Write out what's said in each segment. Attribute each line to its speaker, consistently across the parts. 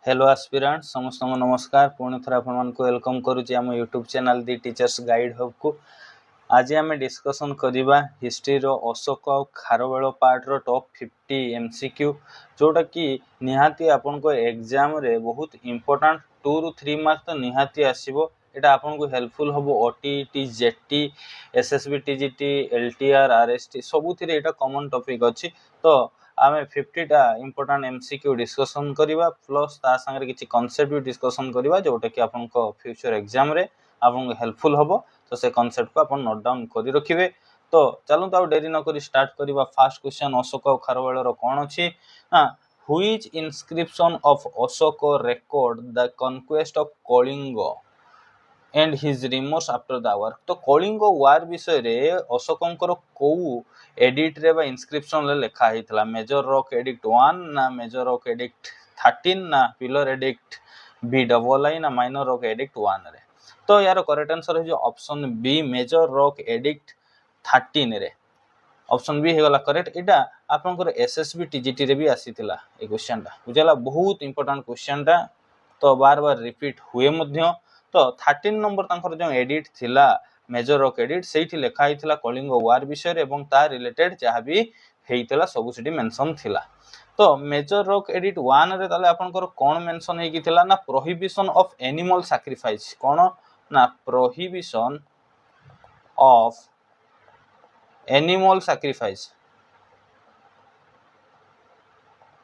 Speaker 1: Hello aspirant समस्त नमस्कार पुणी थर आपको वेलकम करुच्ची आम यूट्यूब चैनल दि टीचर्स गाइड हब को आज आम डिस्कसन करवा हिस्ट्री रो अशोक और खारवेल पार्ट रो टॉप 50 एमसीक्यू जोटा कि निहाती आपन को एग्जाम रे बहुत इंपोर्टेंट 2 ରୁ 3 मार्क तो निहाती आसीबो। एटा आपन को हेल्पफुल हबो OTT JT SSB TGT LTR RST सबुथिरे एटा कॉमन टॉपिक अछि। तो आमे 50 टा इंपोर्टेंट एमसीक्यू डिस्कशन करिवा प्लस ता संगे किछि कांसेप्ट भी डिस्कशन करिवा जोटा कि आपन को फ्यूचर एग्जाम रे आपन को हेल्पफुल हबो। तो से कांसेप्ट को अपन नोट डाउन करि रखिबे। तो चलू तो डेरी न करी स्टार्ट करिवा। फर्स्ट क्वेश्चन अशोक और खारवेल रो कोन अछि which inscription of Ashoka record the conquest of Kalinga and his remorse after the war. तो कलिंग वार विषय रे अशोकंकर को एडिट रे बा इनस्क्रिप्शन ले लिखा हितला मेजर रॉक एडिक्ट 1 ना मेजर रॉक एडिक्ट 13 ना pillar edict B double I ना माइनर रॉक एडिक्ट 1 रे। तो यार करेक्ट आंसर है option B major rock edict 13 रे। ऑप्शन बी हेगला करेक्ट। एटा आपनकर एसएसबी टीजीटी रे भी आसीतिला ए क्वेश्चन टा बुझला बहुत इंपोर्टेंट क्वेश्चन टा। तो बार बार रिपीट हुए मध्य। तो 13 नंबर तांकर जो एडिट थिला मेजर रॉक एडिट सेठी लिखा हितला कलिंग वार विषय रे एवं ता रिलेटेड जहां भी हेइतला सब सिटी मेंशन थिला। तो मेजर रॉक एडिट 1 रे ताले आपनकर कोन मेंशन हेकी थिला ना प्रोहिबिशन ऑफ एनिमल सैक्रिफाइस कोन ना prohibition of animal sacrifice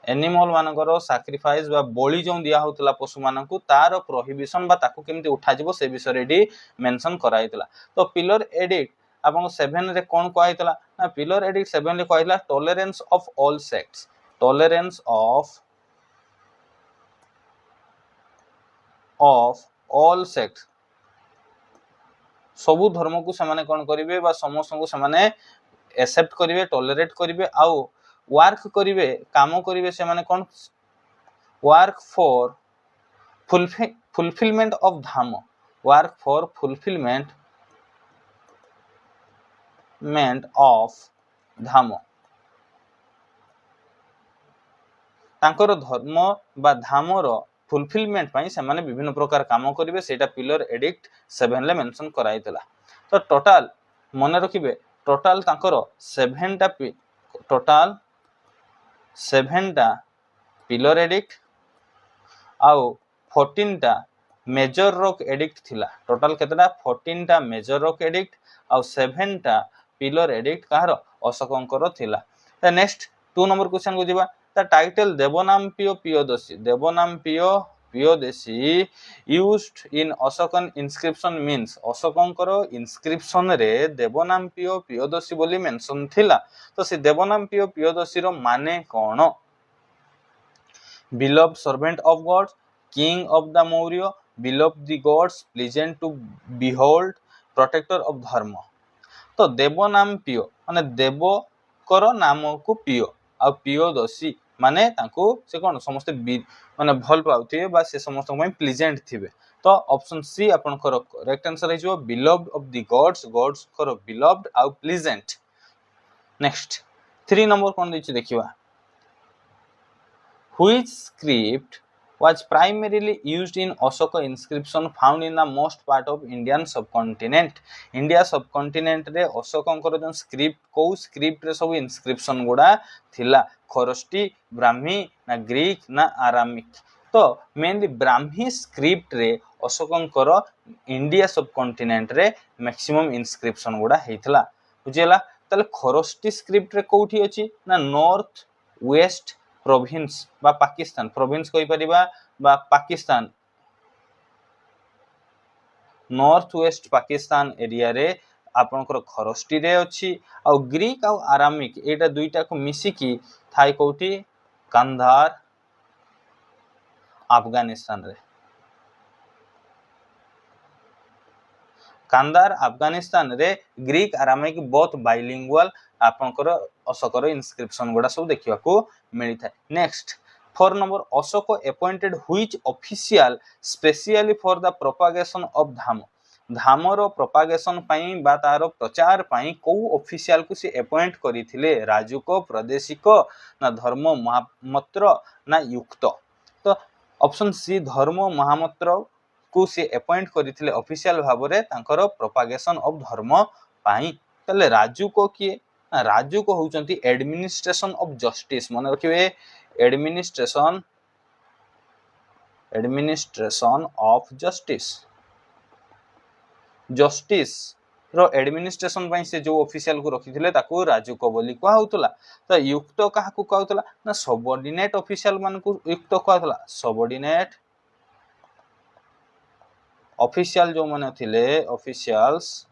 Speaker 1: animal मानकर सैक्रिफाइस बा बलि जो दिया होतला पशु मानकु तार प्रोहिबिशन बा ताकु केमति उठा जिवो से विषय रेडी मेंशन कराइतला। तो पिलर एडिक्ट आपन 7 रे कोन कहैतला ना पिलर एडिक्ट 7 रे कहैतला tolerance of all sects tolerance of all sects सबु धर्म को समाने कोन करिवे बा समस्त को समाने एक्सेप्ट करिवे टॉलरेट करिवे आउ वर्क करिवे काम करिवे से माने कोन वर्क फॉर फुलफिलमेंट ऑफ धर्म वर्क फॉर फुलफिलमेंट ऑफ धर्म तांकर धर्म बा धामर फुलफिलमेंट पई से माने विभिन्न प्रकार काम करिवे सेटा पिलर एडिक्ट 7 ले मेंशन कराइतला। तो टोटल मने रखिबे टोटल तांकर 7 टा टोटल 7 टा पिलर एडिक्ट आउ 14 टा मेजर रॉक एडिक्ट थिला। टोटल केतटा 14 टा मेजर रॉक एडिक्ट आउ 7 टा पिलर एडिक्ट कहार अशोकंकर थिला। त नेक्स्ट 2 नंबर क्वेश्चन को जिबा। The title Devanampiya Piyadasi Devanampiya Piyadasi used in Ashokan inscription means अशोकंकर इंस्क्रिप्शन रे देवनामपियो पियोदसी बोली मेंशन थिला। तो से देवनामपियो पियोदसी रो माने कोन beloved servant of God king of the Maurya beloved the gods pleasant to behold protector of dharma। तो देव नाम पियो माने देव कर नाम को पियो आ पियोदसी माने तांको से कोन समस्त माने भल पाउथिबे बा से समस्त में प्लीजेंट थिबे। तो ऑप्शन सी आपन कर करेक्ट आंसर है जो beloved of the gods gods कर beloved आ प्लीजेंट। नेक्स्ट 3 नंबर कोन दिछि देखिबा। Which script was primarily used in Ashoka inscription found in the most part of Indian subcontinent? India subcontinent रे अशोकंकर जो script को script रे सब inscription गुडा थिला खरष्टी ब्राह्मी ना ग्रीक ना आरामिक। तो मेनली ब्राह्मी स्क्रिप्ट रे अशोकंकर इंडिया सबकंटिनेंट रे मैक्सिमम इंस्क्रिप्शन गुडा हेइथला बुझिला। तले खरष्टी स्क्रिप्ट रे कोठी अछि ना नॉर्थ वेस्ट प्रोविंस बा पाकिस्तान प्रोविंस कहि परिबा बा Pakistan north west Pakistan area रे आपनकर खरष्टी रे अछि। आ ग्रीक आ आरामिक एटा दुईटा को मिसी की थाई कोठी कंधार अफगानिस्तान रे कंधार अफगानिस्तान रे ग्रीक आरामिक बोथ बाइलिंगुअल आपनकर अशोकर इंस्क्रिप्शन गुडा सब देखिबा को मिली थाए। Next 4 number Ashoka appointed which official specially for the propagation of dhamma धामर प्रोपागेशन पई बा तार प्रचार पई को ऑफिशियल को से अपॉइंट करिथिले राजुक प्रदेशिक ना धर्म महामत्र ना युक्त। तो ऑप्शन सी धर्म महामंत्र को सी अपॉइंट करथिले ऑफिशियल भाबरे तांकर प्रोपागेशन ऑफ धर्म पाई। तले राजुको किए राजुको होउचंती एडमिनिस्ट्रेशन ऑफ जस्टिस मन रखिबे एडमिनिस्ट्रेशन ऑफ जस्टिस जस्टिस रो एडमिनिस्ट्रेशन पई से जो ऑफिशियल को रखिथिले ताकू राजुको बोली को होतला। तो युक्त काहा को कहउतला ना सबऑर्डिनेट ऑफिशियल मान को युक्त कहउतला सबऑर्डिनेट ऑफिशियल जो माने थिले ऑफिशियल्स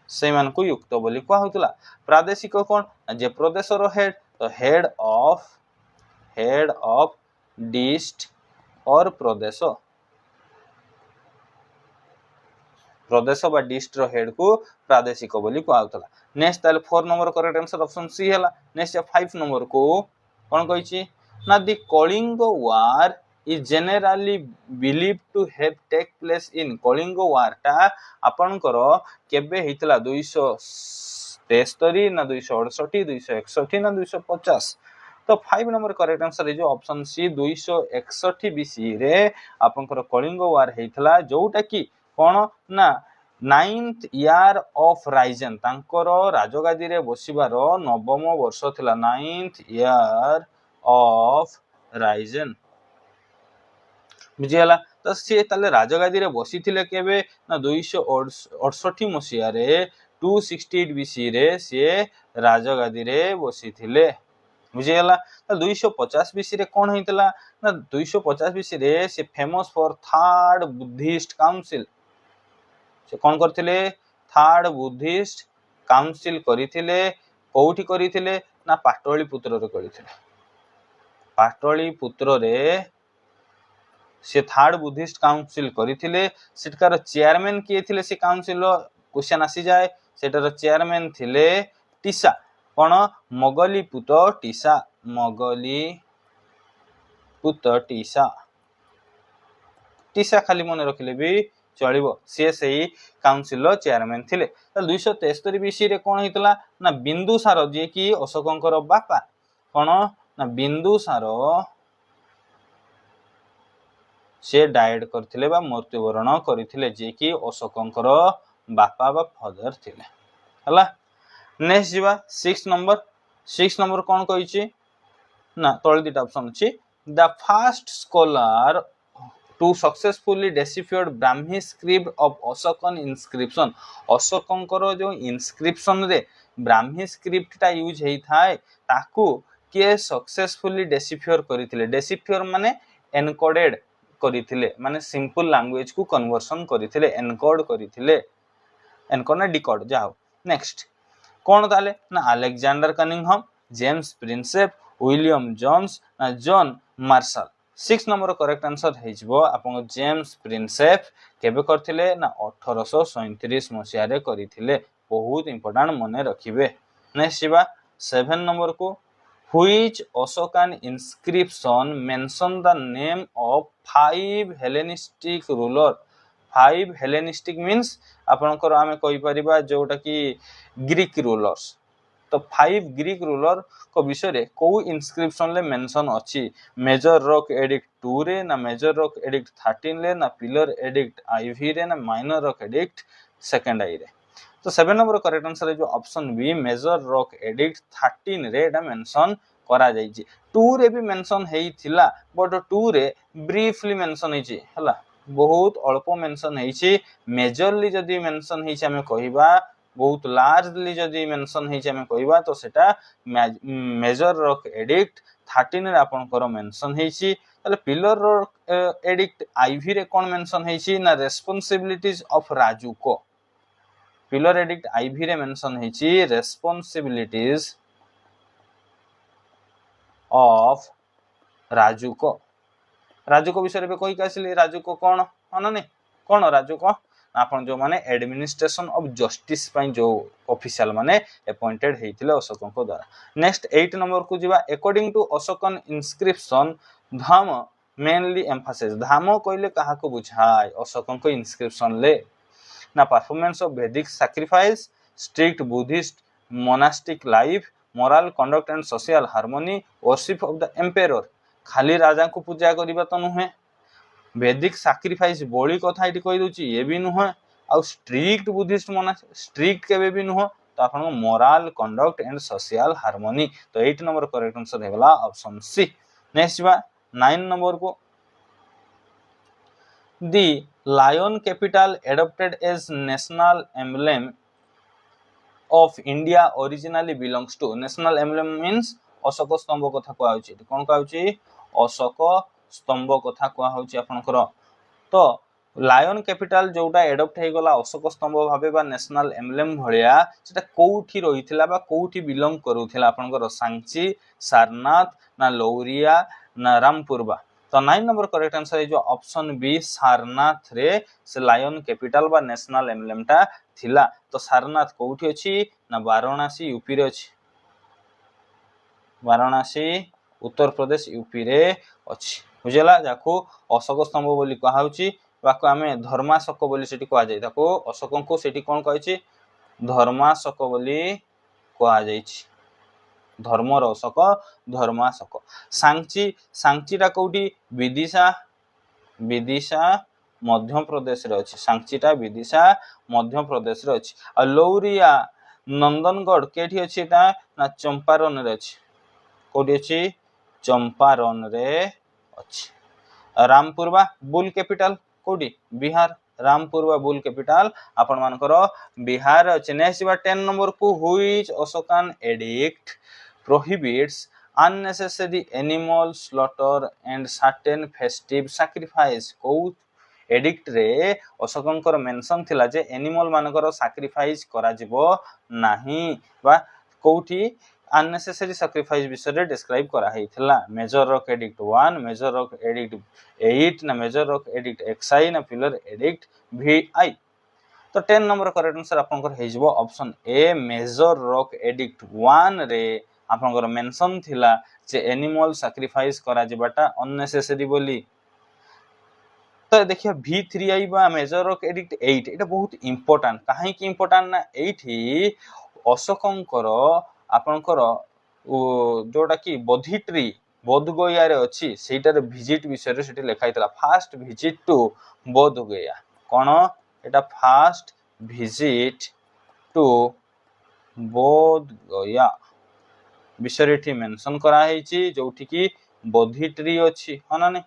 Speaker 1: से मान को युक्त बोली को होतला। प्रादेशिक कोन जे प्रदेश रो हेड तो हेड ऑफ डिस्ट और प्रदेश बा डिस्ट रो हेड को प्रादेशिक बोली को आउतला। नेक्स्ट ताले 4 number correct answer option C हला। नेक्स्ट 5 नंबर को कोन कहिछि ना दी कलिंग वार is generally believed to have take place in Kalinga वार टा आपन करो केबे हितला 273 ना 268 261 ना 250। तो 5 नंबर करेक्ट आंसर जो ऑप्शन सी 261 बीसी रे आपन करो कलिंग वार हितला जोटा की कोन ना 9th ईयर ऑफ राइजन तांकर राजगादी रे बसिबार नवम वर्ष थिला 9th ईयर ऑफ राइजन बुझियाला। तो सी ताले राजगादी रे बसी थिले केबे ना 268 मसिया रे 268 बीसी रे सी राजगादी रे बसी थिले बुझियाला। तो 250 बीसी रे कोन हितला ना 250 बीसी रे सी famous for third Buddhist council से कोन करथिले थर्ड बुद्धिस्ट काउंसिल करिथिले कोउठी करिथिले ना पाटलिपुत्र रे करिथिले पाटलिपुत्र रे से थर्ड बुद्धिस्ट काउंसिल करिथिले सेटकार चेयरमैन किए थिले से काउंसिल क्वेश्चन आसी जाए सेटर चेयरमैन थिले टीसा कोन मोगलीपुत्र टीसा खाली मन रखिले भी चलिबो से सही काउंसिल चेयरमैन थिले। तो 273 बीसी रे कोन हितला ना बिंदुसार जे कि अशोकंकर बापा कोन ना बिंदुसार से डाइड करथिले बा मृत्युवरण करिथिले जे कि अशोकंकर बापा बा फादर थिले हला। नेक्स्ट जीवा 6 नंबर कोन कहिछि ना तळे दिटा ऑप्शन अछि the first scholar to successfully deciphered Brahmi script of Ashokan inscription अशोकंकर जो इंस्क्रिप्शन रे ब्राह्मी स्क्रिप्ट टा यूज हेई थाए ताकू के सक्सेसफुली डेसिफायर करिथिले डेसिफायर माने एनकोडेड करिथिले माने सिंपल लैंग्वेज को कन्वर्सन करिथिले एनकोड करिथिले एनकोड ना डिकोड जाओ। नेक्स्ट कोन ताले ना Alexander Cunningham James Prinsep William Jones ना John Marshall. 6 number correct answer हेजबो आपन जेम्स प्रिंसेप केबे करथिले ना 1837 मसिया रे करिथिले बहुत इंपोर्टेंट मने रखिबे। नेक्स्ट जीवा 7 नंबर को which Ashokan inscription mention the name of 5 Hellenistic ruler 5 Hellenistic means आपनकर आमे कहि परिबा जोटा कि ग्रीक रूलर्स। तो 5 ग्रीक रूलर को विषय रे को इंस्क्रिप्शन ले मेंशन अछि मेजर रॉक एडिक्ट 2 रे ना मेजर रॉक एडिक्ट 13 ले ना पिलर एडिक्ट आईवी रे ना minor rock edict second I रे। तो 7 नंबर करेक्ट आंसर है जो option B major rock edict 13 रे एटा मेंशन करा जाई छी 2 रे भी मेंशन हेई थिला बट 2 रे ब्रीफली मेंशन हेई छी हला बहुत अल्प मेंशन हेई छी मेजरली जदी मेंशन हेई छी हमें कहिबा बहुत लार्जली जदी मेंशन हेई छी हमें कहिबा तो सेटा मेजर रॉक एडिक्ट 13 रे आपन कर मेंशन हेई छी ताले पिलर रॉक एडिक्ट आईवी रे कोन मेंशन हेई छी ना रेस्पोंसिबिलिटीज ऑफ राजुको पिलर एडिक्ट आईवी रे मेंशन हेछि रेस्पोंसिबिलिटीज ऑफ राजुको विषय रे कहि कासिले राजुको कोन अनने कोन राजुको आपन जो माने एडमिनिस्ट्रेशन ऑफ जस्टिस पई जो ऑफिशियल माने अपॉइंटेड हेतिले अशोकन द्वारा। नेक्स्ट 8 नंबर को जीवा according to Ashokan inscription dhamma mainly emphasis dhamma कहले काहा को बुझाय अशोकन को इंस्क्रिप्शन ले ना performance of Vedic sacrifice strict Buddhist monastic life moral conduct and social harmony worship of the emperor खाली राजा को पूजा करिबा तो नुहे वैदिक सैक्रिफाइस बलि कथा ये कही दूची ये भी नुह आउ स्ट्रिक्ट बुद्धिस्ट मना स्ट्रिक्ट केबे भी नुह तो आपन moral conduct and social harmony तो 8 नंबर करेक्ट आंसर हेगला ऑप्शन सी। नेक्स्ट बा 9 नंबर को the lion capital adopted as national emblem of India originally belongs to national emblem means Ashoka स्तंभ कथा कहआ होची कोन कहआ होची अशोक स्तंभ कथा कहआ होची आपनकर तो लायन कैपिटल जोटा एडॉप्ट हे गला अशोक स्तंभ भाबे बा नेशनल एम्ब्लेम भलिया सेटा कोउठी रहिथिला बा कोउठी बिलोंग करूथिला आपनकर सांची सारनाथ ना लौरिया ना रामपुर बा तो 9 नंबर करेक्ट आंसर है जो ऑप्शन बी सारनाथ रे से लायन कैपिटल बा नेशनल एम्ब्लेम टा थिला तो सारनाथ कोउठी अछि ना वाराणसी यूपी रे अछि वाराणसी उत्तर प्रदेश यूपी रे अछि बुझला जाको अशोक स्तंभ बोली कहा होची बाको आमे धर्माशोक बोली सेठी कहा जाय ताको अशोक को सेठी कोन कहै छी धर्माशोक बोली कहा जाय छी धर्मर अशोक धर्माशोक सांची सांचीटा कोठी विदिशा विदिशा मध्य प्रदेश रे अछि सांचीटा विदिशा मध्य प्रदेश रे अछि आ लौरिया नंदनगढ़ केठी अछि ता ना चंपारण रे अछि कोठी अछि चंपारण रे अछि रामपुर बा बुल कैपिटल कोठी बिहार रामपुर बा बुल कैपिटल आपण मानकर बिहार अछि नेक्स्ट बा 10 नंबर को which Ashokan addict prohibits unnecessary animal slaughter and certain festive sacrifice को एडिक्ट रे अशोकंकर मेंशन थिला जे एनिमल मानकर सैक्रिफाइस करा जिवो नाही बा कोठी unnecessary sacrifice विषय डिस्क्राइब करा हैथिला major rock edict 1 major rock edict 8 ना मेजर रॉक एडिक्ट एक्सआई ना पिलर एडिक्ट वीआई तो 10 नंबर करेक्ट आंसर आपनकर हे जिवो option A major rock edict 1 रे आपनकर मेंशन थिला जे एनिमल सैक्रिफाइस करा जिबाटा अननेसेसरी बोली तो देखिए V3I बा मेजर रॉक एडिक्ट 8 एटा बहुत इंपोर्टेंट काहे कि इंपोर्टेंट ना एठी अशोकंकर आपनकर जोटा कि बोधि ट्री बोधगया रे अछि सेटार विजिट विषय रे सेठी लिखाइतला first visit to Bodhgaya cone Etah first visit to Bodhgaya विषय रे मेंशन करा हैछि जोठी कि बोधि ट्री अछि हना ने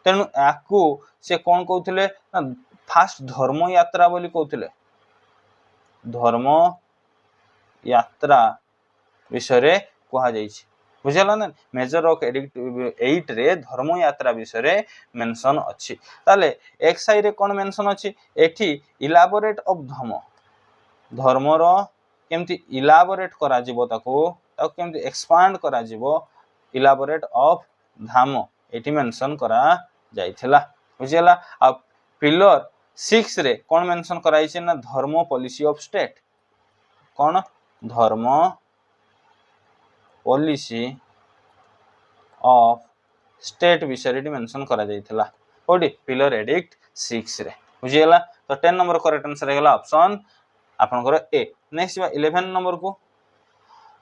Speaker 1: तेनु आकु से कोन कहउथिले ना फास्ट धर्म यात्रा बोली कहउथिले धर्म यात्रा विषय रे कहा जाइछि बुझला ना मेजर रॉक एडिक्ट 8 रे धर्म यात्रा विषय रे मेंशन अछि ताले एक्सआई रे कोन मेंशन अछि एठी इलाबोरेट ऑफ धर्म रो केमति इलाबोरेट करा जिवो ताको केमति एक्सपांड करा जिवो इलाबोरेट ऑफ धाम एठी मेंशन करा जाइथिला बुझला आ पिलर 6 रे कोन मेंशन कराइ छै ना धर्म पॉलिसी ऑफ स्टेट कोन धर्म पॉलिसी ऑफ स्टेट विषय रे मेंशन करा जाइथिला कोडी पिलर एडिक्ट 6 रे बुझियला तो 10 नंबर करेक्ट आंसर हेगला ऑप्शन आपनकर ए नेक्स्ट बा 11 नंबर को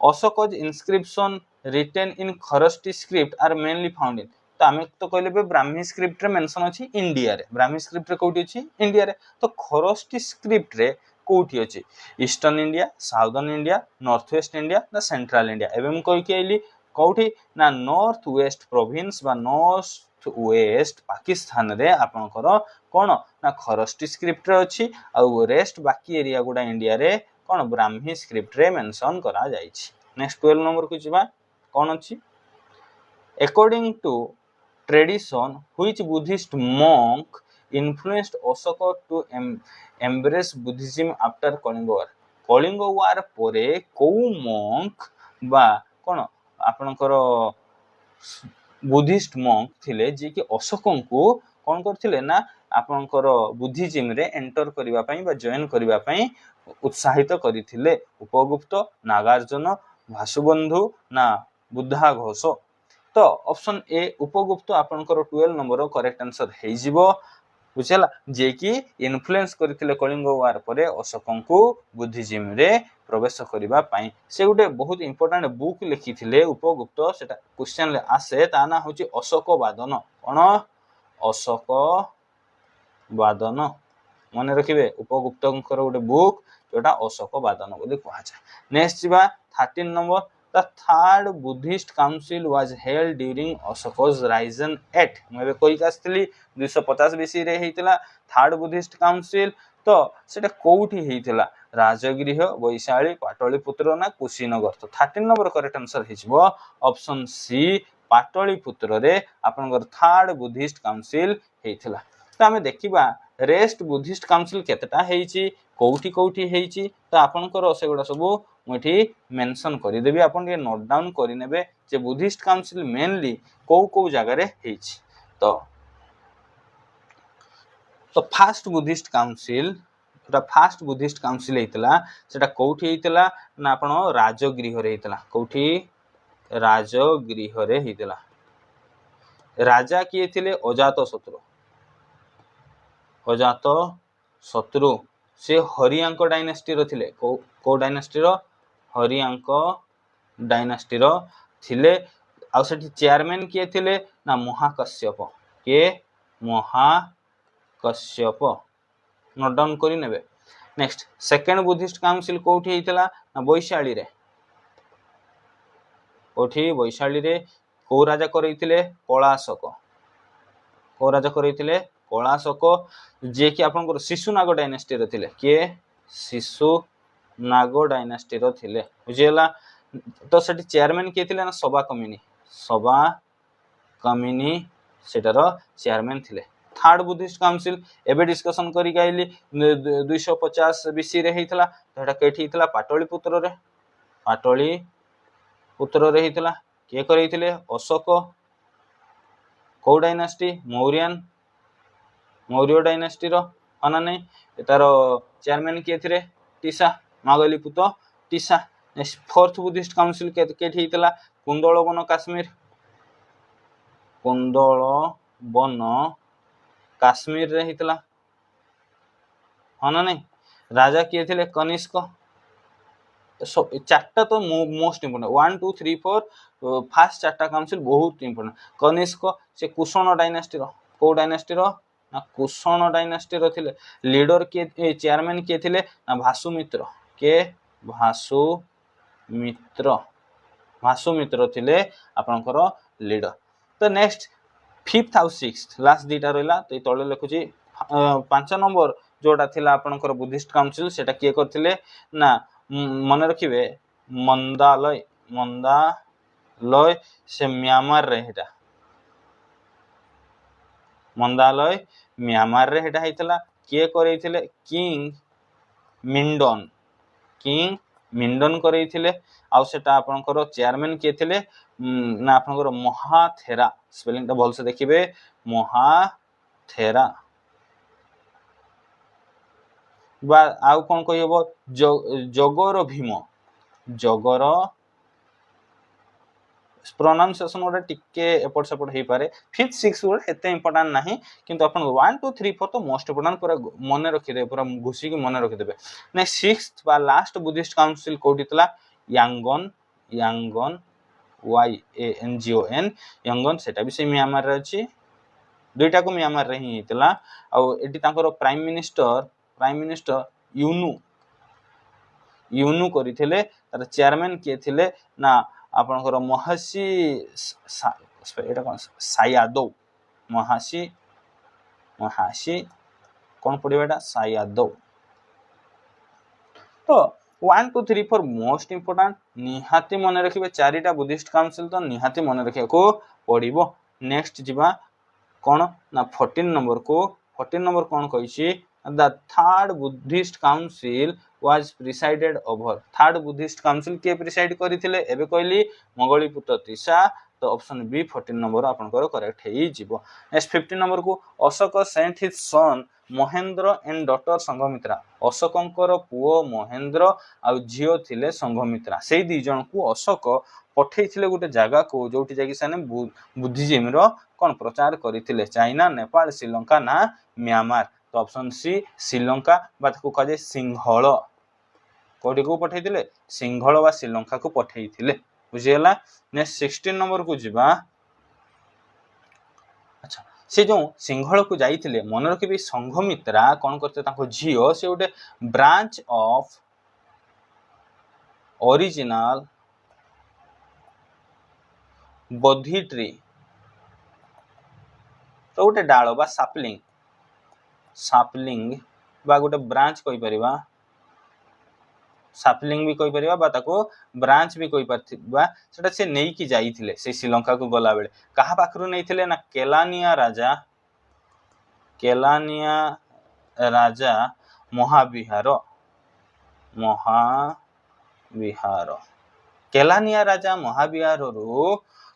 Speaker 1: Ashoka's inscription written in Kharosthi script are mainly found in तो आमे तो कहले बे ब्राह्मी स्क्रिप्ट रे मेंशन अछि इंडिया रे ब्राह्मी स्क्रिप्ट रे कोठी अछि इंडिया रे तो खरस्टी स्क्रिप्ट रे कोठी अछि eastern India southern India north west India ना सेंट्रल इंडिया एवं कोइ के आइली कोठी ना नॉर्थ वेस्ट प्रोविंस बा नॉर्थ वेस्ट पाकिस्तान रे आपनकर कोन ना खरस्टी स्क्रिप्ट रे अछि आ रेस्ट बाकी एरिया गुडा इंडिया रे कोन ब्राह्मी स्क्रिप्ट रे मेंशन करा जाइछि नेक्स्ट 12 नंबर को जिबा कोन अछि according to tradition which Buddhist monk influenced Ashoka to embrace Buddhism after Kalinga War Kalinga War pore को monk बा कोन आपनकर बुद्धिस्ट monk थिले जे कि अशोकन को कोन करथिले ना आपनकर बुद्धिज्म रे एंटर करिवा पई बा जॉइन करिवा पई उत्साहित करिथिले उपगुप्त नागार्जुन भासुबंधु ना बुद्धा घोष तो ऑप्शन ए उपगुप्त आपनकर 12 नंबर करेक्ट आंसर हे जिवो बुझला जे कि इन्फ्लुएंस करथिले कलिंग वार परे अशोकन को बुद्धिज्म रे प्रवेश करिवा पई से गुटे बहुत इंपोर्टेंट बुक लिखिथिले उपगुप्त सेटा क्वेश्चन ले आसे ता ना होची अशोक वादन कौन अशोक वादन मन रखिए उपगुप्तंकर गोटे बुक जोटा अशोक वादन बोली कह जाए। नेक्स्ट जीवा 13 number the third Buddhist council was held during Ashoka's reign at मैं कही आसली 250 बीसी रे हेतिला थर्ड बुद्धिस्ट काउंसिल तो सेटा कोठी हेतिला राजगृह वैशाली पाटलिपुत्र ना कुशीनगर तो 13 नंबर करेक्ट आंसर हिजबो ऑप्शन सी पाटलिपुत्र रे आपनकर थर्ड बुद्धिस्ट काउंसिल हेतिला। तो आमे देखिबा रेस्ट बुद्धिस्ट काउंसिल केतेटा हेइची कोठी कोठी हेइची तो आपनकर सेगुडा सब मुठी मेंशन करि देबी आपन ये नोट डाउन करि नेबे जे बुद्धिस्ट काउंसिल मेनली को जगह रे हेइची। तो first Buddhist council first Buddhist council हेतला सेटा कोठी हेतला ना आपण राजगृह रे हेतला कोठी राजगृह रे हेतला। राजा किए थिले अजात शत्रु से हरियांक डायनेस्टी रो थिले को डायनेस्टी रो हरियांक डायनेस्टी रो थिले आ सेठी चेयरमैन किए थिले ना महाकश्यप के महाकश्यप नोट डाउन करि नेबे। नेक्स्ट सेकंड बुद्धिस्ट काउंसिल कोठी हेतला ना वैशाली रे कोठी वैशाली रे को राजा करैथिले कलाशोक को राजा करैथिले कलाशोक जे कि आपनकर शिशुनाग डायनेस्टी रो थिले के शिशुनाग डायनेस्टी रो थिले बुझियला। तो सेठी चेयरमैन के थिले ना सभा कमिनी सेटार चेयरमैन थिले। थर्ड बुद्धिस्ट काउंसिल एबे डिस्कशन करी गाइली 250 बीसी रे हेतला तो एटा केठी हेतला पाटलिपुत्र रे हेतला के करैथिले अशोक को डायनेस्टी मौर्य डायनेस्टी रो अना नै तार चेयरमैन के थिले Tissa Moggaliputta Tissa. Next fourth Buddhist council केठी हेतला कुंदलवन काश्मीर रे हेतला अना नै राजा के थिले कनिष्क। चारटा तो मोस्ट इंपोर्टेंट 1 2 3 4 फास्ट चारटा काउंसिल बहुत इंपोर्टेंट। कनिष्क से कुषण डायनेस्टी रो को डायनेस्टी रो ना कुषण डायनेस्टी रो थिले लीडर के चेयरमैन के थिले ना भासुमित्र थिले आपनकर लीडर। तो नेक्स्ट फिफ्थ आउ सिक्स्थ लास्ट दीटा रहला तो तळे लिखुची 5 नंबर जोटा थिला आपनकर बुद्धिस्ट काउंसिल सेटा के करथिले ना मन रखिबे मंदालय से म्यांमार रे हेटा मंदालय म्यांमार रे हेटा हेतला के करैथिले किंग मिंडन करैथिले आ सेटा आपनकर चेयरमैन के थिले ना आपनकर महाथेरा स्पेलिंग ता भल से देखिबे महाथेरा बा आउ कोन कहिबो जगर प्रोनाउंसिएशन ओडा टिके एपट सेपट हे पारे। फिफ्थ सिक्स वर्ड एते इंपोर्टेंट नाही किंतु अपन 1 2 3 4 तो मोस्ट इंपोर्टेंट पूरा मन रखि दे पूरा घुसी के मन रखि देबे। नेक्स्ट सिक्स्थ बा लास्ट बुद्धिस्ट काउंसिल कोडितला यांगन YANGON यांगन सेटा भी से म्यांमार रे अछि दुईटा को म्यांमार रे ही हितला आ एटी तांकर प्राइम मिनिस्टर यूनु करिथिले तार चेयरमैन के थिले ना आपनकर महासी एटा कोन सायादो महासी कोन पडिबाटा सायादो। तो 1 2 3 4 मोस्ट इंपोर्टेंट निहाती मन रखिबे चारिटा बुद्धिस्ट काउंसिल तो निहाती मन रखिया को पडिबो। नेक्स्ट जिबा कोन ना 14 नंबर कोन कहिछि the third Buddhist council was presided over third Buddhist council के प्रिसाइड करिथिले एबे कहली मंगलीपुत्र तीसा तो ऑप्शन बी 14 नंबर आपनकर करेक्ट हेई जिवो। नेक्स्ट 15 नंबर को Ashoka sent his son Mahendra and daughter Sanghamitra अशोकंकर पुओ महेंद्र आ झियो थिले संघमित्रा से दी जन को अशोक पठेइथिले गोटे जगह को जोटी जाकी सने बुद्धिज्म रो कोन प्रचार करिथिले चाइना नेपाल श्रीलंका ना म्यांमार तो ऑप्शन सी श्रीलंका बा ताको कहे सिंहल कोडी को पठेइथिले सिंहल बा श्रीलंका को पठेइथिले बुझियला। नेक्स्ट 16 नंबर को जिबा अच्छा से जो सिंहल को जाइए मन रखिए संघमित्रा कौन करते झील से गोटे branch of original Bodhi tree तो गोटे डाल बा सापलिंग सापलिंग बा गोटे ब्रांच कहि परिबा सापलिंग भी कहि परिबा बा ताको ब्रांच भी कहि परथिबा सेटा से नेई की जाइथिले से श्रीलंका को गला बेले कहा पाखरु नेइथिले ना केलानिया राजा महाविहार केलानिया राजा महाविहार रु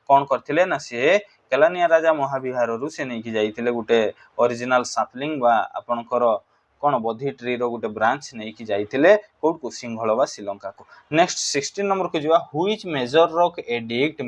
Speaker 1: कौन करथिले ना से केलानिया राजा महाविहार रु से नहीं की जाइथिले गुटे ओरिजिनल सापलिंग बा आपनकर कौन बोधी ट्री रो गुटे ब्रांच नहीं की जाइथिले कोड को सिंहल बा श्रीलंका को। नेक्स्ट 16 नंबर को जिवा which major rock edict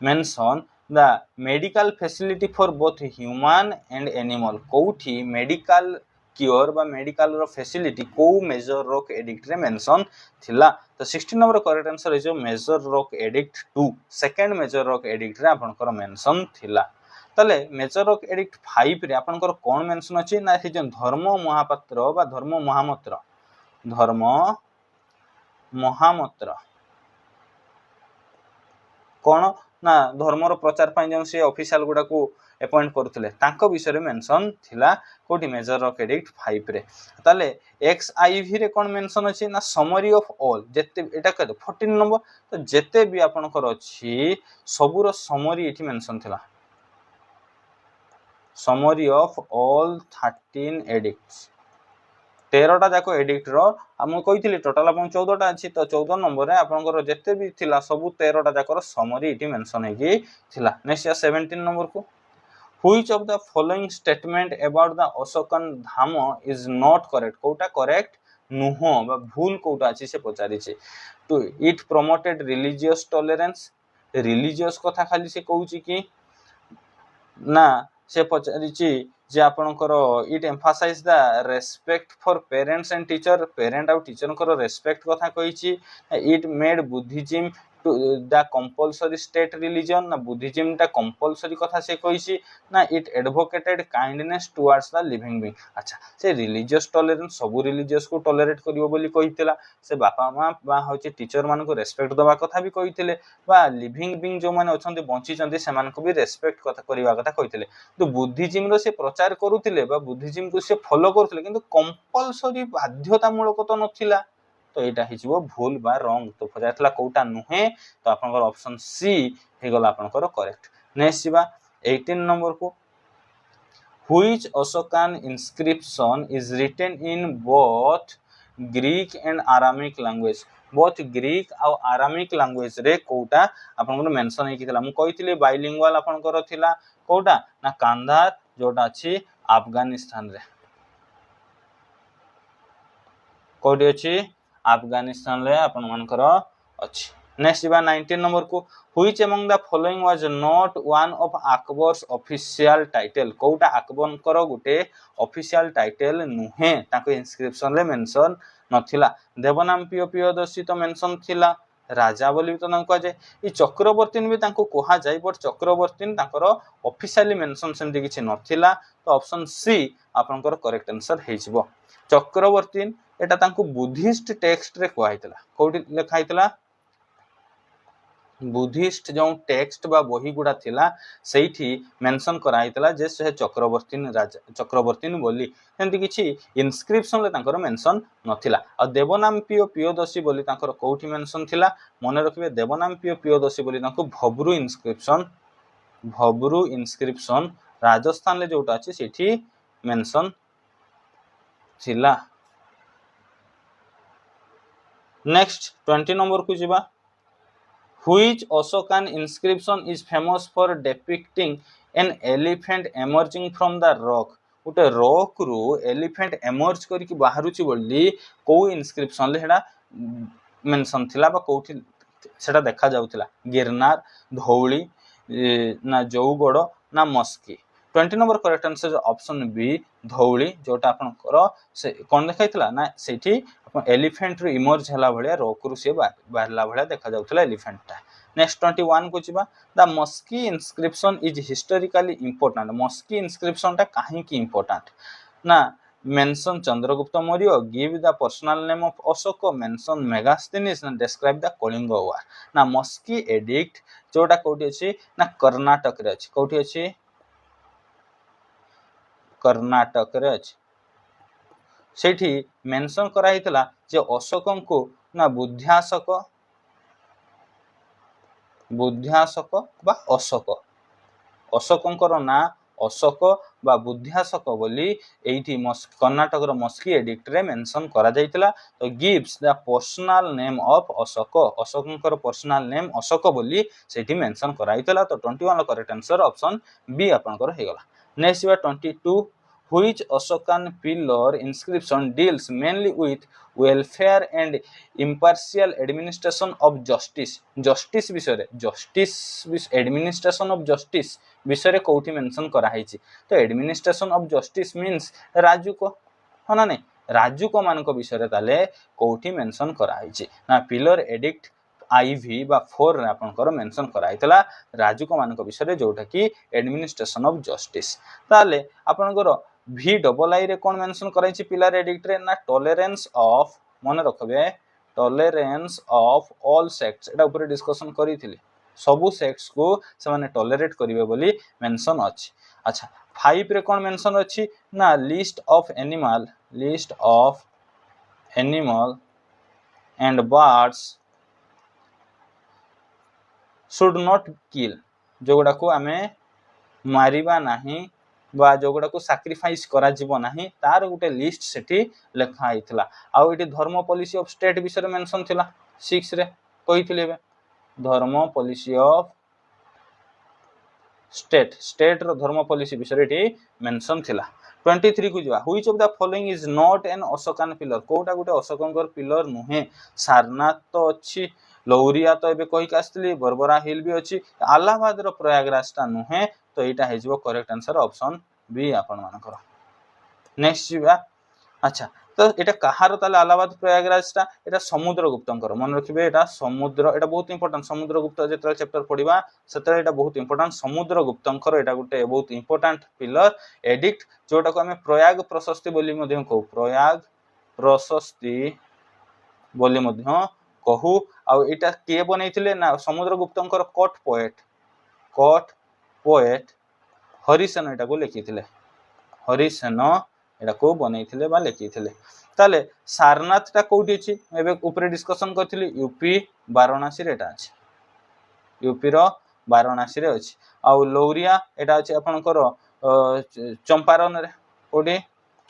Speaker 1: mention the medical facility for both human and animal कोठी मेडिकल क्योर बा मेडिकल रो फैसिलिटी को मेजर रॉक एडिक्ट रे मेंशन थिला तो 16 number correct answer is major rock edict 2 second major rock edict रे आपनकर mention थिला। तले मेजर रॉक एडिक्ट 5 रे आपनकर कोन मेंशन अछि ना हे जो धर्म महापात्र बा धर्म महामत्र कोन ना धर्मर प्रचार पाई जो से ऑफिशियल गुडा को अपॉइंट करथिले तांको विषय रे मेंशन थिला कोठी मेजर रॉक एडिक्ट 5 रे। ताले XIV रे कोन मेंशन अछि ना समरी ऑफ ऑल जेते एटा कह 14 नंबर तो जेते भी आपनकर अछि सबुर समरी एठी मेंशन थिला समरी ऑफ ऑल 13 एडिक्ट्स 13टा जाको एडिक्ट रो हम कहिथिली टोटल अपन 14टा अछि तो 14 नंबर रे आपनकर जेते भी थिला सब 13टा जाकर समरी एठी मेंशन हेगी थिला। नेक्स्ट 17 नंबर को which of the following statement about the Ashokan dhamma is not correct कोटा करेक्ट नुहो बा भूल कोटा अछि से पचारि छै two it promoted religious tolerance religious कथा खाली से कहूची कि ना से पचारि छी जे आपनकर it emphasize the respect for parents and teacher parent और टीचर को रेस्पेक्ट कथा कहि छी it made Buddhism to the compulsory state religion ना बुद्धिज्म ता कंपलसरी कथा से कहि छी ना it advocated kindness towards the living being अच्छा से रिलीजियस टॉलरेंस सब रिलीजियस को टॉलरेट करियो बोली कहितला से बापा मां बा होची टीचर मान को रेस्पेक्ट दबा कथा भी कहितले बा लिविंग बीइंग जो माने अछंती बंची चंती से मान को भी रेस्पेक्ट कथा करिवा कथा कहितले तो बुद्धिज्म रो से प्रचार करूतिले बा बुद्धिज्म को से फॉलो करथिले किंतु कंपलसरी बाध्यतामूलक तो नथिला तो एटा हिजबो भूल बा रॉन्ग तो पजातला कोटा नुहे तो आपनकर ऑप्शन सी हे गला आपनकर करेक्ट। नेक्स्ट जिबा 18 नंबर को which Ashokan inscription is written in both Greek and Aramaic language both Greek और आरामिक लैंग्वेज रे कोटा आपनकर मेंशन हे कितला मु कहितले बाइलिंगुअल आपनकर थिला कोटा ना कांधार जोटा अछि अफगानिस्तान रे कोडी अछि अफगानिस्तान रे आपन मानकर अछि। नेक्स्ट बा 19 नंबर को which among the following was not one of Akbar's official title कोटा अकबर कर गुटे ऑफिशियल टाइटल नुहे ताको इंस्क्रिप्शन रे मेंशन नथिला देवनाम पियोदसी तो मेंशन थिला राजा बोली तो नाम कह जाय ई चक्रवर्ती भी ताको कहा जाय but Chakraborty Takar officially mention सेमति किछि नथिला तो ऑप्शन सी आपनकर करेक्ट आंसर हेजिबो चक्रवर्ती एटा ताको बुद्धिस्ट टेक्स्ट रे कहैतला कोठी लिखा हैतला बुद्धिस्ट जो टेक्स्ट बा बही गुडा थिला सेठी मेंशन कराइतला जे से चक्रवर्ती राजा चक्रवर्ती बोली सेमति किछि इंस्क्रिप्शन ले तांकर मेंशन नथिला आ देवनाम पियोदसी बोली तांकर कोठी मेंशन थिला मने रखिबे देवनाम पियोदसी बोली तांको भबरू इंस्क्रिप्शन राजस्थान ले जोटा अछि सेठी मेंशन थिला। नेक्स्ट 20 नंबर को जिबा Which Ashokan inscription is famous for depicting an elephant emerging from the rock? उटे रॉक रो एलिफेंट एमर्ज करिक बाहरुची बोली को इंस्क्रिप्शन ले हेडा मेंशन थिला बा कोठी सेटा देखा जाउथिला गिरनार धौली ना जौगड़ ना Maski 20 number correct answer option B Dhauli जोटा आपन कर से कोन देखाइतला ना सेठी अपन एलिफेंट रो इमर्ज हला भलिया रॉक रो से बाहरला भलिया देखा जाउथला एलिफेंट ता। नेक्स्ट 21 को जीवा the Maski inscription is historically important Maski inscription टा काहे की इंपोर्टेंट ना mention Chandragupta Maurya give the personal name of Ashoka mention Megasthenes ना डिस्क्राइब द कलिंग वार ना मस्की एडिक्ट जोटा कोठी अछि ना कर्नाटक रे अछि कोठी अछि कर्नाटक रे अछि सेठी मेंशन करा हितला जे अशोकन को ना बुद्ध्याशोक बा अशोक अशोकंकर ना अशोक बा बुद्ध्याशोक बोली एठी कर्नाटक रो मस्की एडिक्ट रे मेंशन करा जायतिला तो gives the personal name of Ashoka अशोकंकर पर्सनल नेम अशोक बोली सेठी मेंशन करा हितला तो 21 करेक्ट आंसर ऑप्शन बी आपनकर हे गला नेक्स्ट बा 22 which Ashokan pillar inscription deals mainly with welfare and impartial administration of justice justice विषय justice administration of justice विषय कोठी मेंशन करा हिची तो एडमिनिस्ट्रेशन ऑफ जस्टिस मींस राजुको हो ना नहीं राजुको मानक विषय ताले कोठी मेंशन करा हिची ना पिलर एडिक्ट आईवी बा 4 रे आपनकर मेंशन करा हितला राजुको मानक विषय जोटा कि एडमिनिस्ट्रेशन ऑफ जस्टिस ताले आपनकर भी डबल आई रे कोन मेंशन कराई छि पिलर एडिक्ट रे ना टॉलरेंस ऑफ मन रखबे टॉलरेंस ऑफ ऑल सेक्ट्स एटा ऊपर डिस्कशन करिथिले सबु सेक्ट्स को से माने टॉलरेट करिवे बोली मेंशन अछि अच्छा 5 रे कोन मेंशन अछि ना list of animal and birds should not kill जोगुडा को हमें मारिबा नाही बा जोगुडा को सैक्रिफाइस करा जीवो नाही तार गुटे लिस्ट सेठी लेखा आइतला आ एटी धर्म पॉलिसी ऑफ स्टेट विषय मेंशन थिला 6 रे कहिथिले बे धर्म पॉलिसी ऑफ स्टेट रो धर्म पॉलिसी विषय एटी मेंशन थिला 23 को जवा which of the following is not an Ashokan pillar कोटा गुटे अशोकंकर पिलर नुहे सारनाथ तो अछि लौरिया तो एबे कहि कास्तली बरबरा हिल भी अछि इलाहाबाद रो प्रयागराज ता नुहे तो एटा हे जबो करेक्ट आंसर ऑप्शन बी आपन मानकर नेक्स्ट जीवा अच्छा तो एटा कहार ताले इलाहाबाद प्रयागराज ता एटा समुद्रगुप्तंकर मन रखिबे एटा समुद्र एटा बहुत इंपोर्टेंट समुद्रगुप्त जेतरा चैप्टर पढिबा सेतरा एटा बहुत इंपोर्टेंट समुद्रगुप्तंकर एटा गुटे बहुत इंपोर्टेंट पिलर एडिक्ट जोटा को हमें प्रयाग प्रशस्ति बोली मध्य को प्रयाग प्रशस्ति बोली मध्य कहू आ एटा के बनैथिले ना समुद्रगुप्तंकर कोट पोएट हरिसेन एटा को लिखिथिले हरिसेन एटा को बनैथिले बा लिखिथिले ताले सारनाथ ता कोठी अछि एबे ऊपर डिस्कशन करथिली यूपी वाराणसी रे एटा अछि यूपी रो वाराणसी रे अछि आ लौरिया एटा अछि आपनकर चंपारण रे कोठी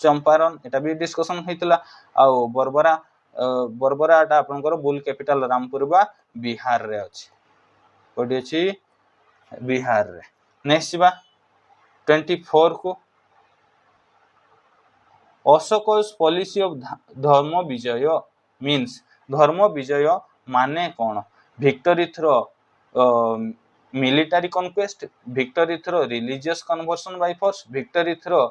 Speaker 1: चंपारण एटा भी डिस्कशन होइतला आ बरबरा एटा आपनकर बुल कैपिटल रामपुर बा बिहार रे अछि कोठी अछि बिहार रे नेक्स्ट बा 24 को अशोकस पॉलिसी ऑफ धर्म विजय मींस धर्म विजय माने कोन victory through military conquest victory through religious conversion by force victory through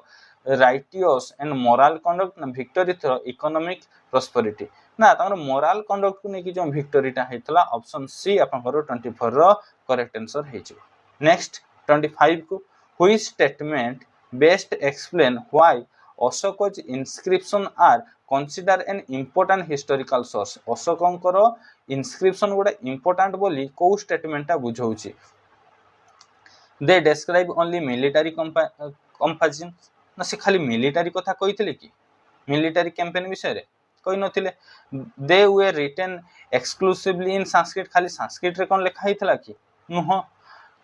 Speaker 1: righteous and moral conduct victory through economic prosperity ना तमर मोरल कंडक्ट को नेकी जो विक्टरी ता हेतला ऑप्शन सी आपन 24 रो करेक्ट आंसर हे छ नेक्स्ट 25 को which statement best explain why Ashoka's inscription are considered an important historical source अशोकंकर inscription गोटे important बोली को स्टेटमेंट बुझौछि they describe only military campaign ना से खाली मिलिटरी कथा कहिथिले कि मिलिटरी कैंपेन विषय रे कहि नथिले they were written exclusively in sanskrit खाली संस्कृत रे कोन लिखा हितला कि नुह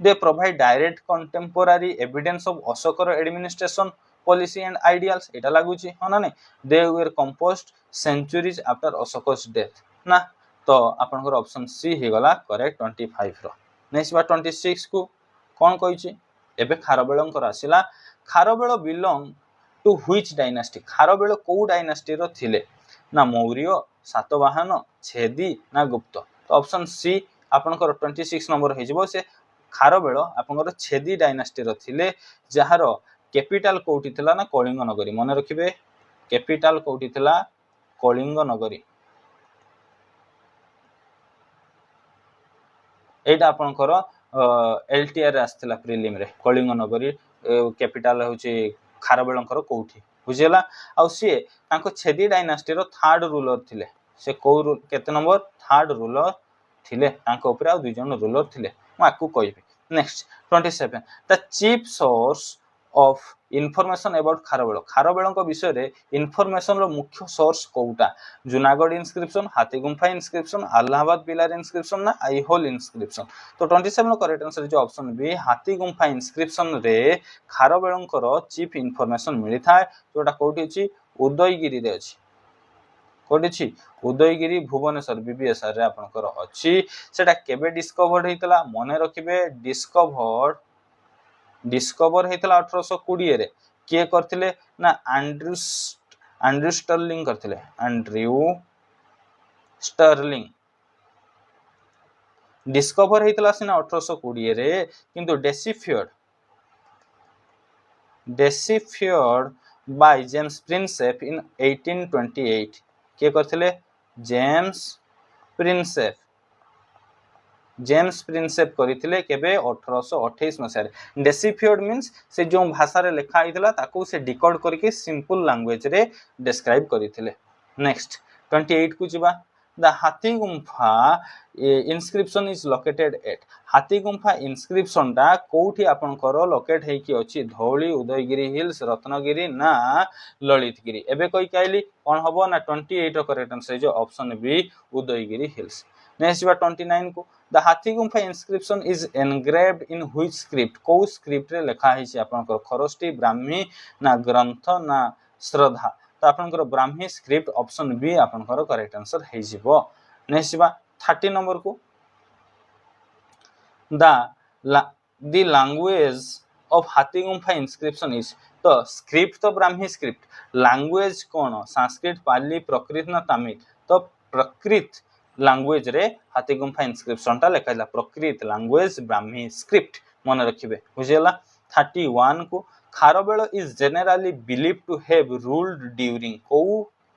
Speaker 1: they provide direct contemporary evidence of अशोकर administration policy and ideals एटा लागुची हो ना नहीं they were composed centuries after Ashoka's death ना तो आपनकर ऑप्शन सी हे गला करेक्ट 25 रो नेक्स्ट बा 26 को कोन कहिची एबे खारबेलंकर आसिला Kharavela belong to which dynasty Kharavela को डायनास्टी रो थिले ना मौर्य सातवाहन छेदी ना गुप्त तो ऑप्शन सी आपनकर 26 नंबर हे जबो से खारबेल आपनकर छेदी डायनास्टी रो थिले जहार कैपिटल कोठी थिला ना कलिंग नगरी मन रखिबे कैपिटल कोठी थिला कलिंग नगरी एटा आपनकर एलटीआर आस्थिला प्रिलिम रे कलिंग नगरी कैपिटल होची खारबेलंकर कोठी बुझिला आ सी तांको छेदी डायनास्टी रो थर्ड रूलर थिले से को केते नंबर थर्ड रूलर थिले तांको ऊपर आ दुई जन रूलर थिले म आकु कहबी next 27 the chief source of information about Kharavela Kharavela विषय रे इनफॉरमेशन रो मुख्य सोर्स कोउटा जूनागढ़ इनस्क्रिप्शन हाथीगुम्फा इनस्क्रिप्शन अलाहाबाद पिलर इनस्क्रिप्शन ना आईहोल इनस्क्रिप्शन तो 27 करेक्ट आंसर जो ऑप्शन बी हाथीगुम्फा इनस्क्रिप्शन रे खारबेल चीफ इनफॉरमेशन मिली थाए जोटा कोठी अछि उदयगिरी रे अछि कोठी अछि उदयगिरी भुवनेश्वर बीबीएसआर रे आपनकर अछि सेटा केबे डिस्कवर्ड हेतला मने रखिबे डिस्कवर हेतला 1820 रे के करथिले ना एंड्रयू स्टर्लिंग करथिले एंड्रयू स्टर्लिंग डिस्कवर हेतला सिना 1820 रे किंतु डेसिफियर्ड बाय जेम्स प्रिंसेप इन 1828 के करथिले जेम्स प्रिंसेप करथिले केबे 1828 मसिया डेसिफियर्ड मींस से जो भाषा रे लिखा आइतला ताको से डिकोड करके सिंपल लैंग्वेज रे डिस्क्राइब करथिले नेक्स्ट 28 को जिबा the Hathigumpha inscription is located at Hathigumpha inscription टा कोठी आपनकर लोकेट हेकी अछि धौली उदयगिरी हिल्स रत्नगिरी ना ललितगिरी एबे कोइ काइली कोन हबो ना 28 रो करेक्ट आंसर जो option B Udayagiri hills next बा 29 को the Hathigumpha inscription is engraved in which script को स्क्रिप्ट रे लिखा हेछि आपनकर खरष्टी ब्राह्मी ना ग्रंथ ना श्रद्धा तो आपनकर ब्राह्मी स्क्रिप्ट ऑप्शन बी आपनकर करेक्ट आंसर हे जिवो नेक्स्ट बा 30 नंबर को the language of Hathigumpha inscription is तो स्क्रिप्ट तो ब्राह्मी स्क्रिप्ट लैंग्वेज कोन संस्कृत पाली प्राकृत ना तमिल तो प्राकृत लैंग्वेज रे हाथीगुम्फा इनस्क्रिप्शन टा लिखाइला प्राकृत लैंग्वेज ब्राह्मी स्क्रिप्ट मन रखिबे बुझियला 31 को Kharavela is generally believe to have ruled during को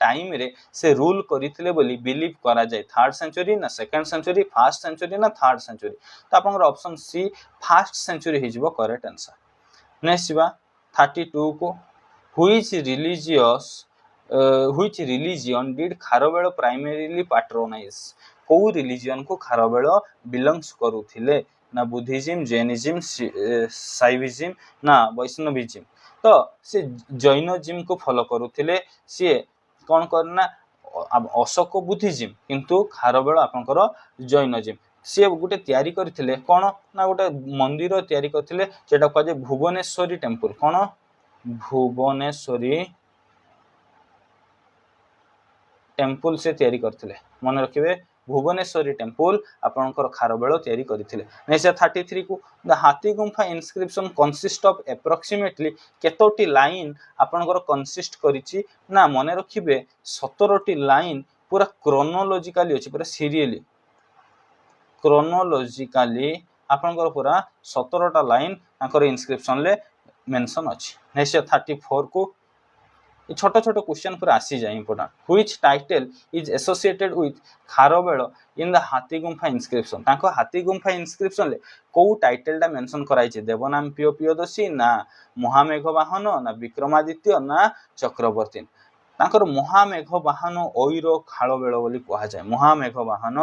Speaker 1: टाइम रे से रूल करिथिले बोली बिलीव करा जाय थर्ड सेंचुरी ना सेकंड सेंचुरी फर्स्ट सेंचुरी ना थर्ड सेंचुरी तो आपन ऑप्शन सी फर्स्ट सेंचुरी हे जिवो करेक्ट आंसर नेक्स्ट बा 32 को which religion did Kharavela primarily patronise को रिलीजियन को खारबेल बिलोंग्स करूथिले ना बुद्धिज्म जैनिज्म साइविज्म ना वैष्णविज्म तो से जैनिज्म को फॉलो करूथिले से कोन करना अशोक बुद्धिज्म किंतु खारबेल आपनकर जैनिज्म से गोटे तयारी करथिले कोन ना गोटे मंदिर तयारी करथिले जेटा कहजे भुवनेश्वरी टेंपल कोन भुवनेश्वरी टेंपल से तयारी करथिले मन रखिबे भुवनेश्वरी टेंपल आपनकर खारबेल तयारी करथिले नेक्स्ट 33 को the Hathigumpha inscription consist of approximately केतोटी लाइन आपनकर कंसिस्ट करिछि ना मन रखिबे 17 टी लाइन पूरा क्रोनोलॉजिकली अछि पूरा सीरियली क्रोनोलॉजिकली आपनकर पूरा 17 टा लाइन तांकर इनस्क्रिप्शन ले मेंशन अछि नेक्स्ट 34 को छोटो छोटो क्वेश्चन पर आसी जाए important which title is associated with Kharavela in the Hathigumpha inscription ताको हाथीगुम्फा इनस्क्रिप्शन ले को टाइटल टा मेंशन कराई छै देवनाम पियोपियोदशी ना महामेघ वाहन ना विक्रमादित्य ना चक्रवर्ती ताकर महामेघ वाहन ओइरो खारबेल बोली कहा जाय महामेघ वाहन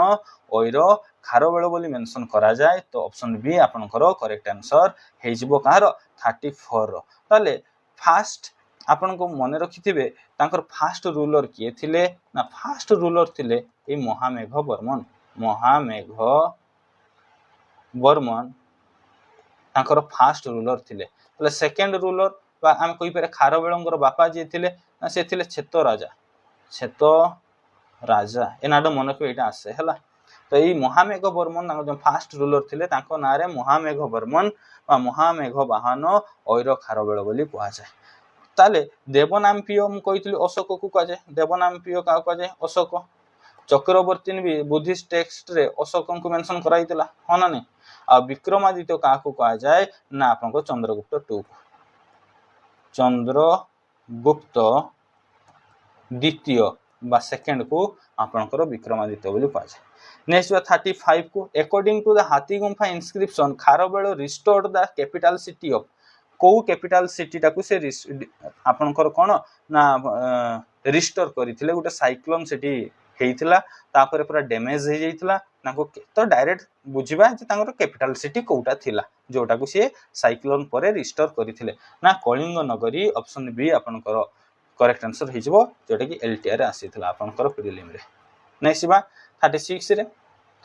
Speaker 1: ओइरो खारबेल बोली मेंशन करा जाय तो ऑप्शन बी आपनकर करेक्ट आंसर हे जिवो कार 34 रो ताले फर्स्ट आपन को मन रखिथिबे तांकर फास्ट रूलर किए थिले ना फास्ट रूलर थिले ए महामेघ वर्मन तांकर फास्ट रूलर थिले तले सेकंड रूलर बा हम कोइ पर खारबेलंगर बापा जे थिले ना से थिले छेतो राजा एनाडो मन को एटा आसे हला तो ए महामेघ वर्मन तांकर जो फास्ट रूलर थिले तांको नारे महामेघ वर्मन बा महामेघ वाहन ओइरो खारबेल बोली कहा जाय ताले देवनामपियो हम कहितली अशोक को कजे देवनामपियो का कजे अशोक चक्रवर्ती भी बुद्धिस्ट टेक्स्ट रे अशोक को मेंशन कराइतला हो ना नहीं आ विक्रमादित्य का को कहा जाय ना आपन को चंद्रगुप्त 2 चंद्रगुप्त द्वितीय बा सेकेंड को आपनकर विक्रमादित्य बोली कह जाए। नेक्स्ट 35 को according to the Hathigumpha inscription Kharavela restored the capital city of को कैपिटल सिटी टाकू से आपनकर कोन ना रिस्टोर करथिले गोटे साइक्लोन सिटी हेइतिला तापर पूरा डैमेज हे जाइतिला ताको तो डायरेक्ट बुझिबा जे तांकर कैपिटल सिटी कोउटा थिला जोटा को से साइक्लोन परे रिस्टोर करथिले ना कलिंग नगरी ऑप्शन बी आपनकर करेक्ट आंसर हे जबो जोटा कि एलटीआर आसीथिला आपनकर प्रीलिम रे। नेक्स्ट बा 36 रे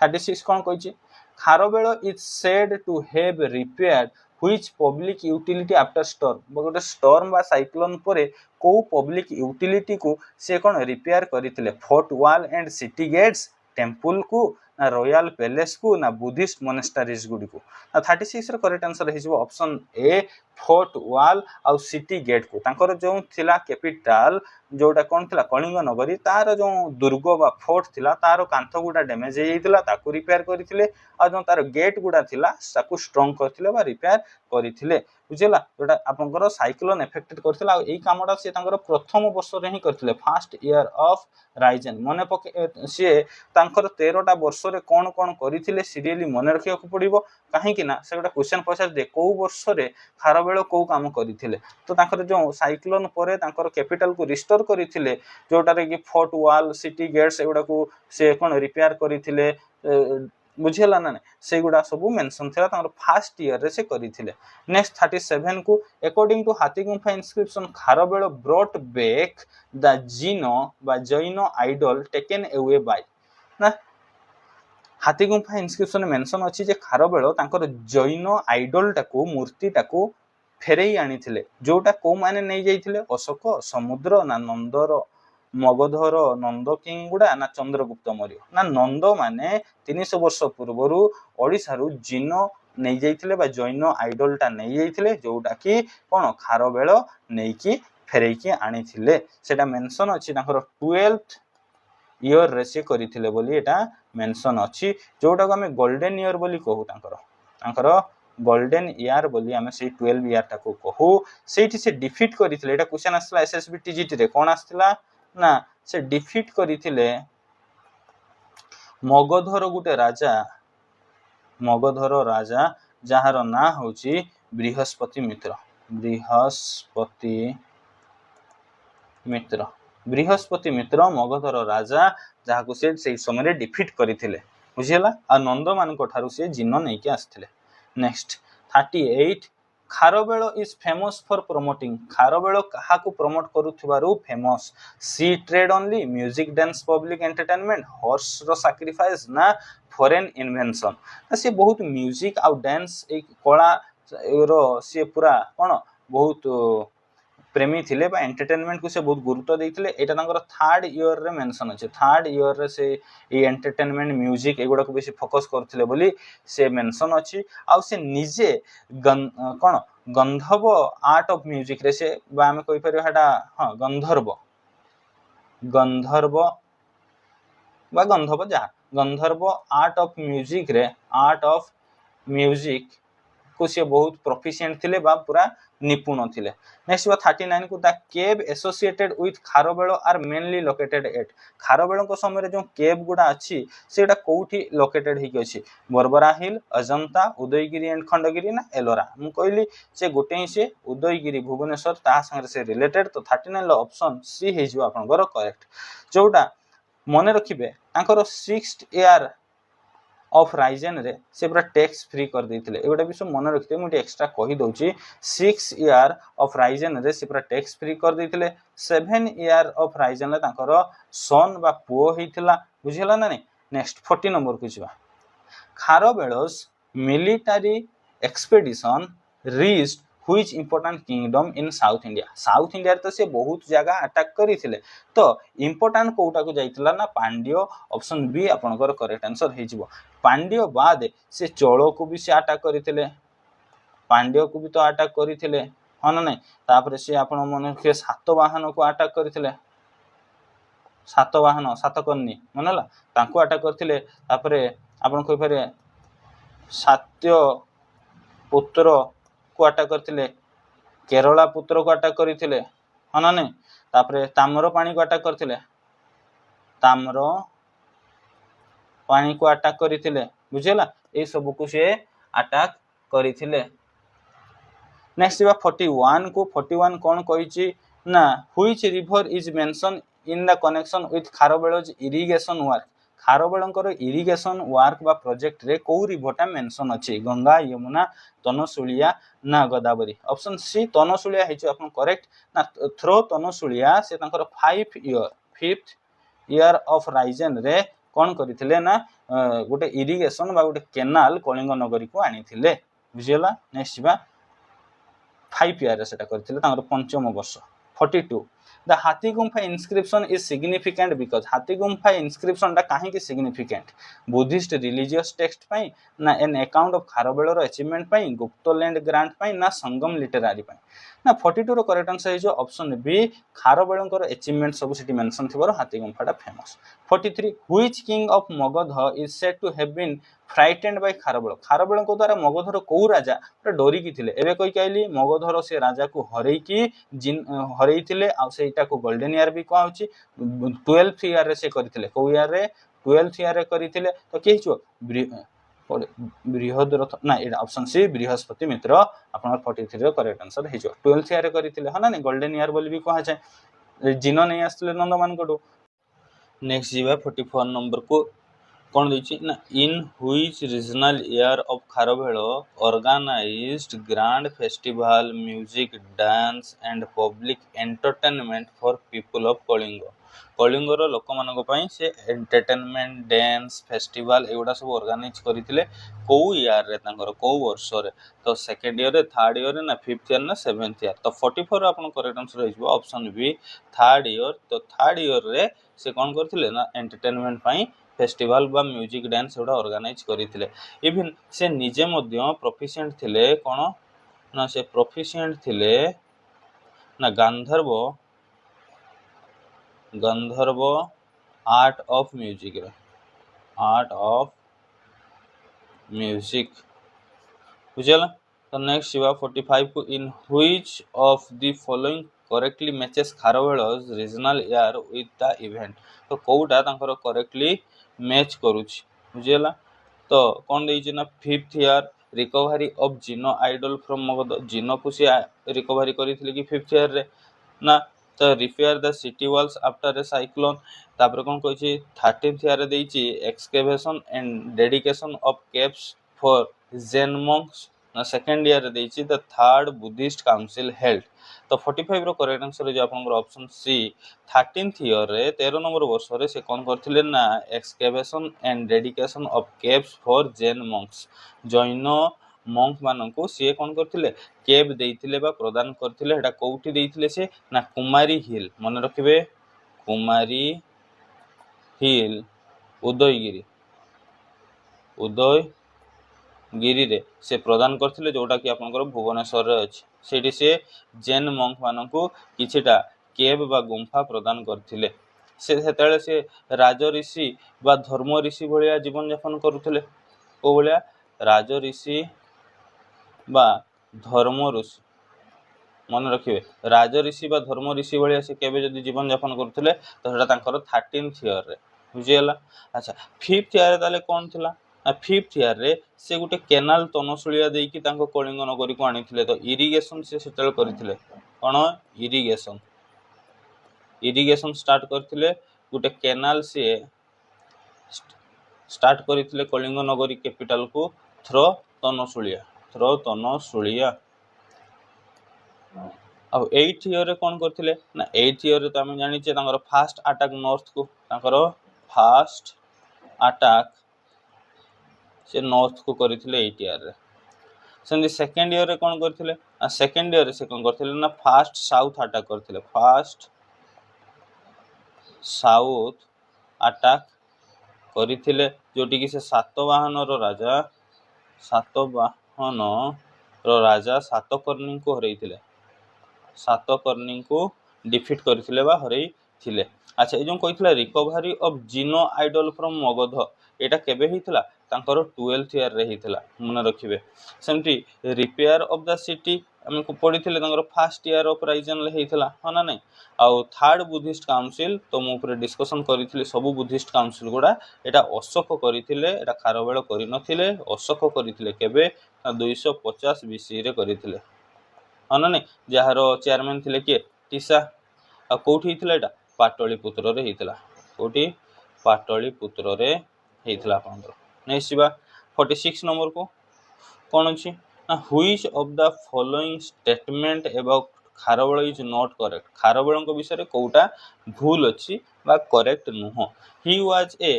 Speaker 1: 36 कोन कहछि Kharavela is said to have repaired which public utility after storm गोटे स्टॉर्म बा साइक्लोन परे को पब्लिक यूटिलिटी को से कोन रिपेयर करथिले fort wall and city gates temple को ना रॉयल पैलेस को ना बुद्धिस्ट मोनेस्टरीज गुडी को 36 रे करेक्ट आंसर हे जबो ऑप्शन ए फोर्ट वॉल आ सिटी गेट को तांकर जो थिला कैपिटल जोटा कोन थिला कलिंग नगरी तार जो दुर्ग बा फोर्ट थिला तार कांथ गुडा डैमेज हे जाइतिला ताकू रिपेयर करथिले आ जो तार गेट गुडा थिला ताकू स्ट्रांग करथिले बा रिपेयर करथिले बुझिला जोटा आपनकर साइक्लोन इफेक्टेड करथिला आ एई कामडा से तांकर प्रथम वर्ष रे ही करथिले फर्स्ट ईयर ऑफ राइजन मने पके से तांकर 13टा वर्ष रे कोन कोन करथिले सीरियली मने रखिया को पड़िबो काहे कि ना से गोटा क्वेश्चन पचार दे को वर्ष रे खारबेल को काम करथिले तो तांकर जो साइक्लोन परे तांकर कैपिटल को रिस्टोर करथिले जोटा रे कि फोर्ट वॉल सिटी गेट्स एगुडा को से कोन रिपेयर करथिले बुझिला ना से गुडा सब मेंशन थिला तांकर फर्स्ट ईयर रे से करथिले। नेक्स्ट 37 को according to Hathigumpha inscription Kharavela brought back the जीनो बा जैनो आइडल टेकन अवे बाय ना हाथीगुम्फा इनस्क्रिप्शन मेंशन अछि जे खारबेल तांकर जैनो आइडल टाको मूर्ति टाको फेरई आनिथिले जोटा को माने नै जाइथिले अशोक समुद्र ना नंदर मगधर नंद किंगुडा ना चंद्रगुप्त मौर्य ना नंद माने 300 वर्ष पूर्व ओडिसा रु जिनो नै जाइथिले बा जैनो आइडलटा नै जाइथिले जोटा कि कोन खारबेल नै कि फेरई कि आनिथिले सेटा मेंशन अछि तांकर 12th ईयर रे से करिथिले बोली एटा मेंशन अछि जोटा को हमें गोल्डन ईयर बोली कहू तांकर गोल्डन ईयर बोली हमें से 12 ईयर टाको कहू सेठी से डिफीट करिथिले एटा क्वेश्चन आसला एसएसबी टीजीटी रे कोन आस्थिला ना से डिफीट करिथिले मगधर गुटे राजा मगधर राजा जहार ना होची बृहस्पति मित्र बृहस्पति मित्र मगधर राजा जहा को से समय रे डिफीट करिथिले बुझिला आ नंद मान को ठारू से जिन्न नै के आस्थिले। Next 38 Kharavela is famous for promoting Kharavela कहा को प्रमोट करूथिबारु famous sea trade only music dance public entertainment horse रो सैक्रिफाइस ना फॉरेन इन्वेंशन से बहुत म्यूजिक आ डांस एक कला रो से पूरा कोन बहुत प्रेमी थिले बा एंटरटेनमेंट को से बहुत गुरुत्व देथिले एटा तांकर थर्ड ईयर रे मेंशन अछि थर्ड ईयर रे से ए एंटरटेनमेंट म्यूजिक एगुडा को बेसी फोकस करथिले बोली से मेंशन अछि आ से निजे कोन गंधर्व आर्ट ऑफ म्यूजिक रे से बा हमें कहि परियो हटा हां गंधर्व आर्ट ऑफ म्यूजिक को से बहुत प्रोफिशिएंट थिले बा पूरा निपुण थिले। नेक्स्ट 39 को the cave associated with Kharavela are mainly located at Kharavela को समय रे जो केव गुडा अछि सेटा कोठी लोकेटेड हिक अछि बरबरा हिल अजंता उदयगिरी एंड खंडगिरी ना एलोरा हम कहली से गोटे ही से उदयगिरी भुवनेश्वर ता संगे से रिलेटेड तो 39 लो ऑप्शन सी हे जो आपन गर करेक्ट जोटा मने रखिबे तांकर 6th ईयर ऑफ राइजन रे से पूरा टैक्स फ्री कर देथिले एगोटा भी सब मन रखते मुटे एक्स्ट्रा कहि दउची 6 ईयर ऑफ राइजन रे से पूरा टैक्स फ्री कर देथिले 7 ईयर ऑफ राइजन रे तांकर सन बा पुओ हेतिला बुझिला ना नै। नेक्स्ट 40 नंबर को जिबा Kharavela's military expedition reached which important kingdom in South India तो से बहुत जगह अटैक करिथिले तो इंपोर्टेंट कोटा को जाइतिला ना पांड्य ऑप्शन बी आपनकर करेक्ट आंसर हे जिवो पांड्य बाद से चोल को भी से अटैक करिथिले पांड्य को भी तो अटैक करिथिले हां ना नै तापर से आपन मन के सातवाहन को अटैक करिथिले सातवाहन सातकर्णी मनला तांको अटैक करथिले तापर आपन कहि पारे सात्य पुत्र को अटैक करथिले केरला पुत्र को अटैक करथिले हां ना नै तापर ताम्रपाणी को अटैक करथिले ताम्र पानी को अटैक करथिले बुझिला ए सब को से अटैक करथिले। नेक्स्ट बा 41 को 41 कोन कहिछि ना which river is mention in the connection with Kharavela's irrigation work खारबेलंकर इरिगेशन वर्क बा प्रोजेक्ट रे को रिवरटा मेंशन अछि गंगा यमुना तनसुलिया ना गोदावरी। ऑप्शन सी तनसुलिया हिच अपन करेक्ट ना थ्रो तनसुलिया से तांकर 5th ईयर ऑफ राइजन रे कोन करिथिले ना गोटे इरिगेशन बा गोटे केनाल कलिंग नगरी को आनिथिले बुझियला। नेक्स्ट बा 5 ईयर सेटा करथिले तांकर पंचम वर्ष। 42 द हाथी Gumpha inscription is significant because हाथी गुम्फा इंस्क्रिप्शन टा काहे की सिग्निफिकेंट बुद्धिस्ट रिलीजियस टेक्स्ट पई ना एन अकाउंट ऑफ खारबेलर अचीवमेंट पई गुप्त लैंड ग्रांट पई ना संगम लिटरेरी पई ना 42 रो correct answer is option B खारबेलंकर अचीवमेंट सब सिटी मेंशन थिबारो हाथी गुम्फाटा famous. 43 which king of Magadha is said to have been frightened by Kharavela Kharavela को द्वारा मगधर को राजा पूरा डरी की थिले एबे कहि कहली मगधर से राजा को हरई की हरई थिले आ सेटा को गोल्डन ईयर भी कहौ छी 12th ईयर रे से करथिले को ईयर रे 12th ईयर रे करथिले तो के हिचो बृहद रथ ना एटा ऑप्शन सी बृहस्पति मित्र आपन 43 रो करेक्ट आंसर हिचो 12th ईयर रे करथिले हना ने गोल्डन ईयर बोली भी कहा जाय जिनो नै आसले नंदमान कोडो। नेक्स्ट जीवा 44 नंबर को कौन देछि ना in which regional year of Kharavela organized grand festival music dance and public entertainment for people of Kalinga कलिंगर लोक मानको पई से एंटरटेनमेंट डांस फेस्टिवल एगुडा सब ऑर्गेनाइज करथिले को ईयर रे तांकर को वर्ष रे तो सेकंड ईयर रे थर्ड ईयर रे ना फिफ्थ ईयर ना सेवेंथ ईयर तो 44 आपन करेक्ट आंसर हिजबो ऑप्शन बी थर्ड ईयर तो थर्ड ईयर रे से कोन करथिले ना एंटरटेनमेंट पई फेस्टिवल बा म्यूजिक डांस एवडा ऑर्गेनाइज करथिले इवन से निजे मध्य प्रोफिशिएंट थिले कोन ना से प्रोफिशिएंट थिले ना गंधर्व आर्ट ऑफ म्यूजिक रे आर्ट ऑफ म्यूजिक बुझला। तो नेक्स्ट शिवा 45 को in which of the following correctly matches Kharavela's regional year with the event तो कोउटा तांकर करेक्टली मैच करूछ बुझला। तो कोन देछि ना 5th ईयर रिकवरी ऑफ जिनो आइडल फ्रॉम मगध जिनो को से रिकवरी करिथिले कि 5th ईयर रे ना तो repair the city walls after a cyclone तापर कोन कहछि 13th ईयर देछि excavation and dedication of caves for Jain monks ना सेकंड ईयर देछि the third Buddhist council held तो 45 रो करेक्ट आंसर जे आपनकर ऑप्शन सी 13th ईयर रे 13 नंबर वर्ष रे से कोन करथिले ना excavation and dedication of caves for Jain monks Jain monk माननको से कोन करथिले केव देइथिले बा प्रदान करथिले हेटा कोउठी देइथिले से ना कुमारी हिल मन रखिबे कुमारी हिल उदयगिरी रे से प्रदान करथिले जोटा कि आपनकर भुवनेश्वर रे अछि सेठी से जैन monk माननको किछिटा केव बा गुम्फा प्रदान करथिले से सेतळे से राज ऋषि बा धर्म ऋषि भलिया जीवन यापन करूथिले ओ भलिया राज ऋषि बा धर्म ऋषि मन रखिबे राज ऋषि बा धर्म ऋषि भलिया से केबे जदी जीवन यापन करूथिले तो सेटा तांकर 13th ईयर रे बुझियला। अच्छा 5th ईयर ताले कोन थिला ना 5th ईयर रे से गुटे केनाल तनसुलिया देई कि तांको कलिंग नगरी को आनिथिले तो इरिगेशन से सेटल करिथिले कोन इरिगेशन स्टार्ट करथिले गुटे केनाल से स्टार्ट करिथिले कलिंग नगरी कैपिटल को थ्रो तनसुलिया अब 8th ईयर रे कोन करथिले ना 8th ईयर रे तो हम जानि छे तांकर फास्ट अटैक नॉर्थ को तांकर फास्ट अटैक से नॉर्थ को करथिले 8th ईयर रे सेंदी सेकंड ईयर रे कोन करथिले आ सेकंड ईयर रे से कोन करथिले ना फास्ट साउथ अटैक करथिले फास्ट साउथ अटैक करिथिले जोटी कि से सातवाहन रो राजा सातकर्णी को हरैथिले सातकर्णी को डिफीट करथिले बा हरैथिले। अच्छा ए जो कहिथिला रिकवरी ऑफ जिनो आइडल फ्रॉम मगध एटा केबे हितला तांकर 12th ईयर रे हितला मन रखिबे सेमती रिपेयर ऑफ द सिटी आम पढ़ी फास्ट ईयर ऑफ राइजन होता हाँ ना नहीं आउ थर्ड बुद्धिस्ट काउंसिल तो मुझे डिस्कसन करी सब बुद्धिस्ट काउंसिल गुड़ा यहाँ अशोक करते खारवेल कर अशोक करते केवे 250 BC रे करते हाँ ना नहीं जार चेयरमैन थे किए टीसा आ कौटी होता पाटलिपुत्र रे होता कौटी पाटलिपुत्र रे होता आपंकर नेक्स्ट जा 46 नंबर को कौन अच्छी ना which of the following statement about Kharavela is not correct Kharavela विषय कौटा भूल अच्छी बा करेक्ट नुह he was a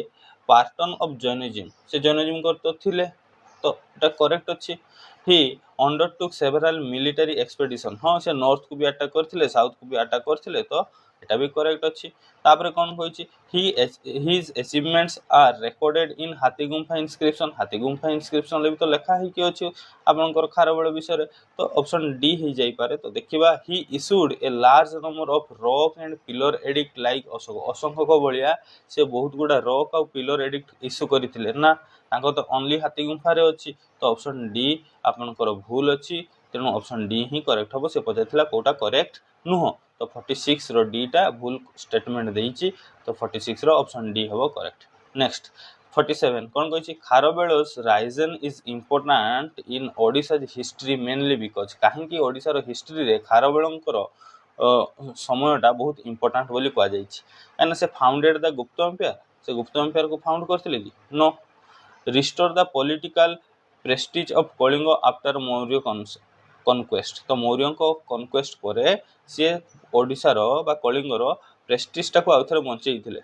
Speaker 1: patron of Jainism से जैनिज्म कर थिले तो एटा करेक्ट अच्छी he undertook several military expedition हाँ से नॉर्थ को भी अटैक करथिले साउथ को भी अटैक करथिले तो एटा भी करेक्ट अच्छी तापर कौन कहछि his achievements are recorded in Hathigumpha inscription ले भी तो लिखा ही कि अछि आपनकर खारवेल विषय तो ऑप्शन डी ही जाई पारे तो देखिबा he issued a large number of rock and pillar edict like Ashoka को बलिया से बहुत गुडा रॉक और पिलर एडिक्ट इशू करथिले ना तांको तो ओनली हाथीगुम्फा रे अछि तो ऑप्शन डी आपनकर भूल अछि तेणु ऑप्शन डी ही करेक्ट हबो से पचारथिला कोटा करेक्ट नुह तो 46 रो डी टा भूल स्टेटमेंट देइछि तो 46 रो ऑप्शन डी हबो करेक्ट नेक्स्ट 47 कौन कही Kharavela's reign is important in Odisha history mainly because कहीं ओडिशार हिस्ट्री रे खारवेलंकर समयटा बहुत इम्पोर्टाट बोली कह जाए से फाउंडेड द गुप्त एम्पायर से गुप्त एम्पायर को फाउंड करथिले कि नो restore the political prestige of Kalinga after Maurya conquest तो मौर्य कनक्वेस्ट पर सी ओडिशार बा कलिंगर प्रेस्टीजटा को आउथरे बंचेइथिले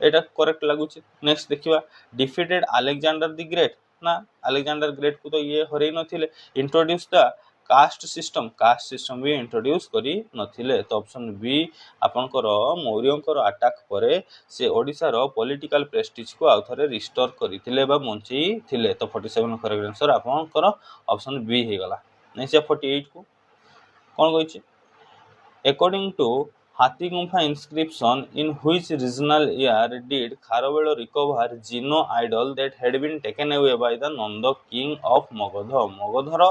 Speaker 1: एटा करेक्ट लगुच नेक्स्ट देखिबा डिफीटेड अलेक्जेंडर द ग्रेट ना अलेक्जेंडर ग्रेट को तो ये हरई नथिले इंट्रोड्यूस द कास्ट सिस्टम भी इंट्रोड्यूस करी नथिले तो ऑप्शन बी आपनकर मौर्यंकर अटैक परे से ओडिशार पॉलिटिकल प्रेस्टीज को आउथरे रिस्टोर करथिले बा मंची थिले तो 47 करेक्ट आंसर आपनकर ऑप्शन बी हे गला नेक्स्ट 48 को कौन कहिछि according to Hathigumpha inscription in which regional year did Kharavela recover Gino idol that had been taken away by the Nanda king of Magadha मगधर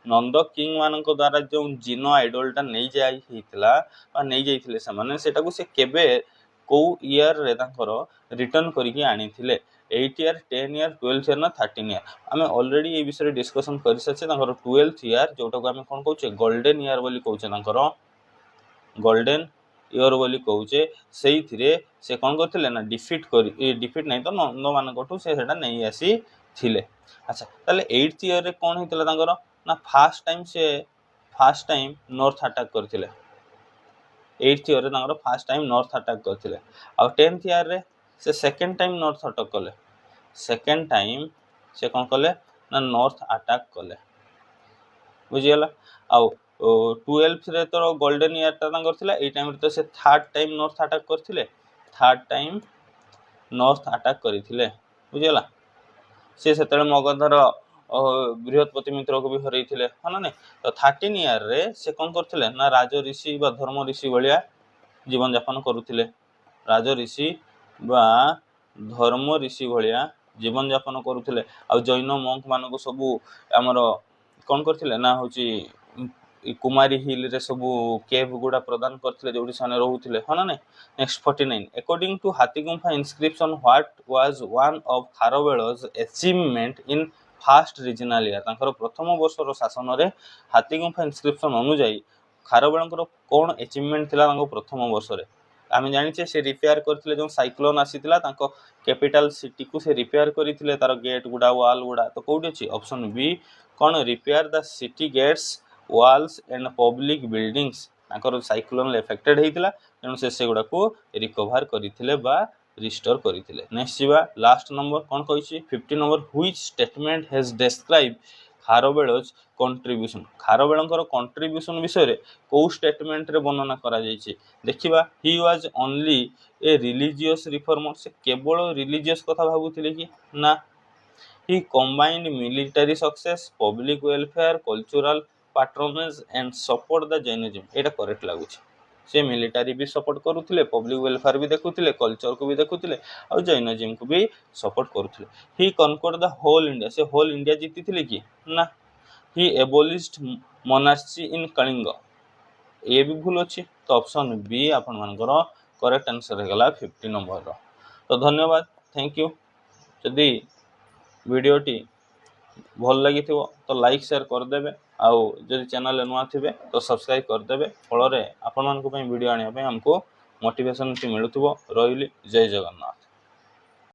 Speaker 1: नंद किंग मानक द्वारा जो जिनो आइडलटा नहीं जाई हितला बा नहीं जाइथिले से माने सेटा को से केबे को ईयर रे तांकर रिटर्न करिकि आनिथिले 8 ईयर 10 ईयर 12 ईयर ना 13 ईयर आमे ऑलरेडी ए विषय डिस्कशन करि सचे तांकर 12th ईयर जोटा को आमे कोन कहउचे गोल्डन ईयर बोली कहउचे तांकर गोल्डन ईयर बोली कहउचे सेही थिरे से कोन करथिले ना डिफीट नहीं तो नंद मानकठू से सेटा नहीं आसी थिले अच्छा ताले 8th ईयर रे कोन हितला तांकर ना फर्स्ट टाइम नॉर्थ अटैक करथिले 8th ईयर रे तांकर फर्स्ट टाइम नॉर्थ अटैक करथिले आ 10th ईयर रे से सेकंड टाइम नॉर्थ अटैक कले सेकंड टाइम से कोन कले ना नॉर्थ अटैक कले बुझियला आ 12th रे तो गोल्डन ईयर ता तांकर थिला ए टाइम रे तो से थर्ड टाइम नॉर्थ अटैक करथिले थर्ड टाइम नॉर्थ अटैक करिथिले बुझियला से सेतळे मगधर बृहस्पति मित्र को भी हरई थिले हाँ ना नहीं तो 13 ईयर रे से कौन करथिले ना राज ऋषि बा धर्म ऋषि भलिया जीवन यापन करुथिले राज ऋषि बा धर्म ऋषि भलिया जीवन यापन करुथिले आ जैन मंक मान को सबु हमर कौन करथिले ना होची कुमारी हिल रे सबु केव गुडा प्रदान करथिले जोडी सने रहउथिले हाँ ना नहीं next 49 according to Hathigumpha inscription what was one of Kharavela's achievement in first regional year तांकर प्रथम वर्षर शासन रे हाथीगुम्फा इंस्क्रिप्शन अनुसार खारवेलंकर कोन अचीवमेंट थिला तांको प्रथम वर्ष रे आमे जानिचे से रिपेयर करथिले जो साइक्लोन आसीतिला तांको कैपिटल सिटी को से रिपेयर करिथिले तार गेट गुडा वॉल गुडा तो कोडी अछि ऑप्शन बी कोन repair the city gates walls and public buildings तांकर साइक्लोन इफेक्टेड हेतिला तेनु से गुडा को रिकवर करिथिले बा रिस्टोर करिथिले नेक्स्ट जीवा लास्ट नंबर कौन कहिछि 50 नंबर which statement has describe Kharavela's contribution खारवेलंकर कंट्रीब्यूशन विषय रे को स्टेटमेंट रे वर्णना करा जायछि देखिबा he was only a religious reformer से केवल रिलीजियस कथा भाबुथिले कि ना he combined military success public welfare cultural patronage and support the Jainism Etah correct लागुछि से मिलिटरी भी सपोर्ट करुथिले पब्लिक वेलफेयर भी देखुथिले कल्चर को भी देखुथिले और जैनिज्म को भी सपोर्ट करुथिले he conquered the whole India से होल इंडिया जीतिथिले कि ना ही एबोलिश्ड मोनार्ची इन कलिंग ये भी भूल अच्छी तो ऑप्शन बी आपण मानकर करेक्ट आंसर होगा 50 नंबर तो धन्यवाद थैंक यू जदि वीडियोटी भल लगी तो लाइक शेयर करदे आउ जदि चैनल नुआ थे तो सब्सक्राइब करदे फल आपण वीडियो आने हमको मोटिवेशन मिलूब रही जय जगन्नाथ।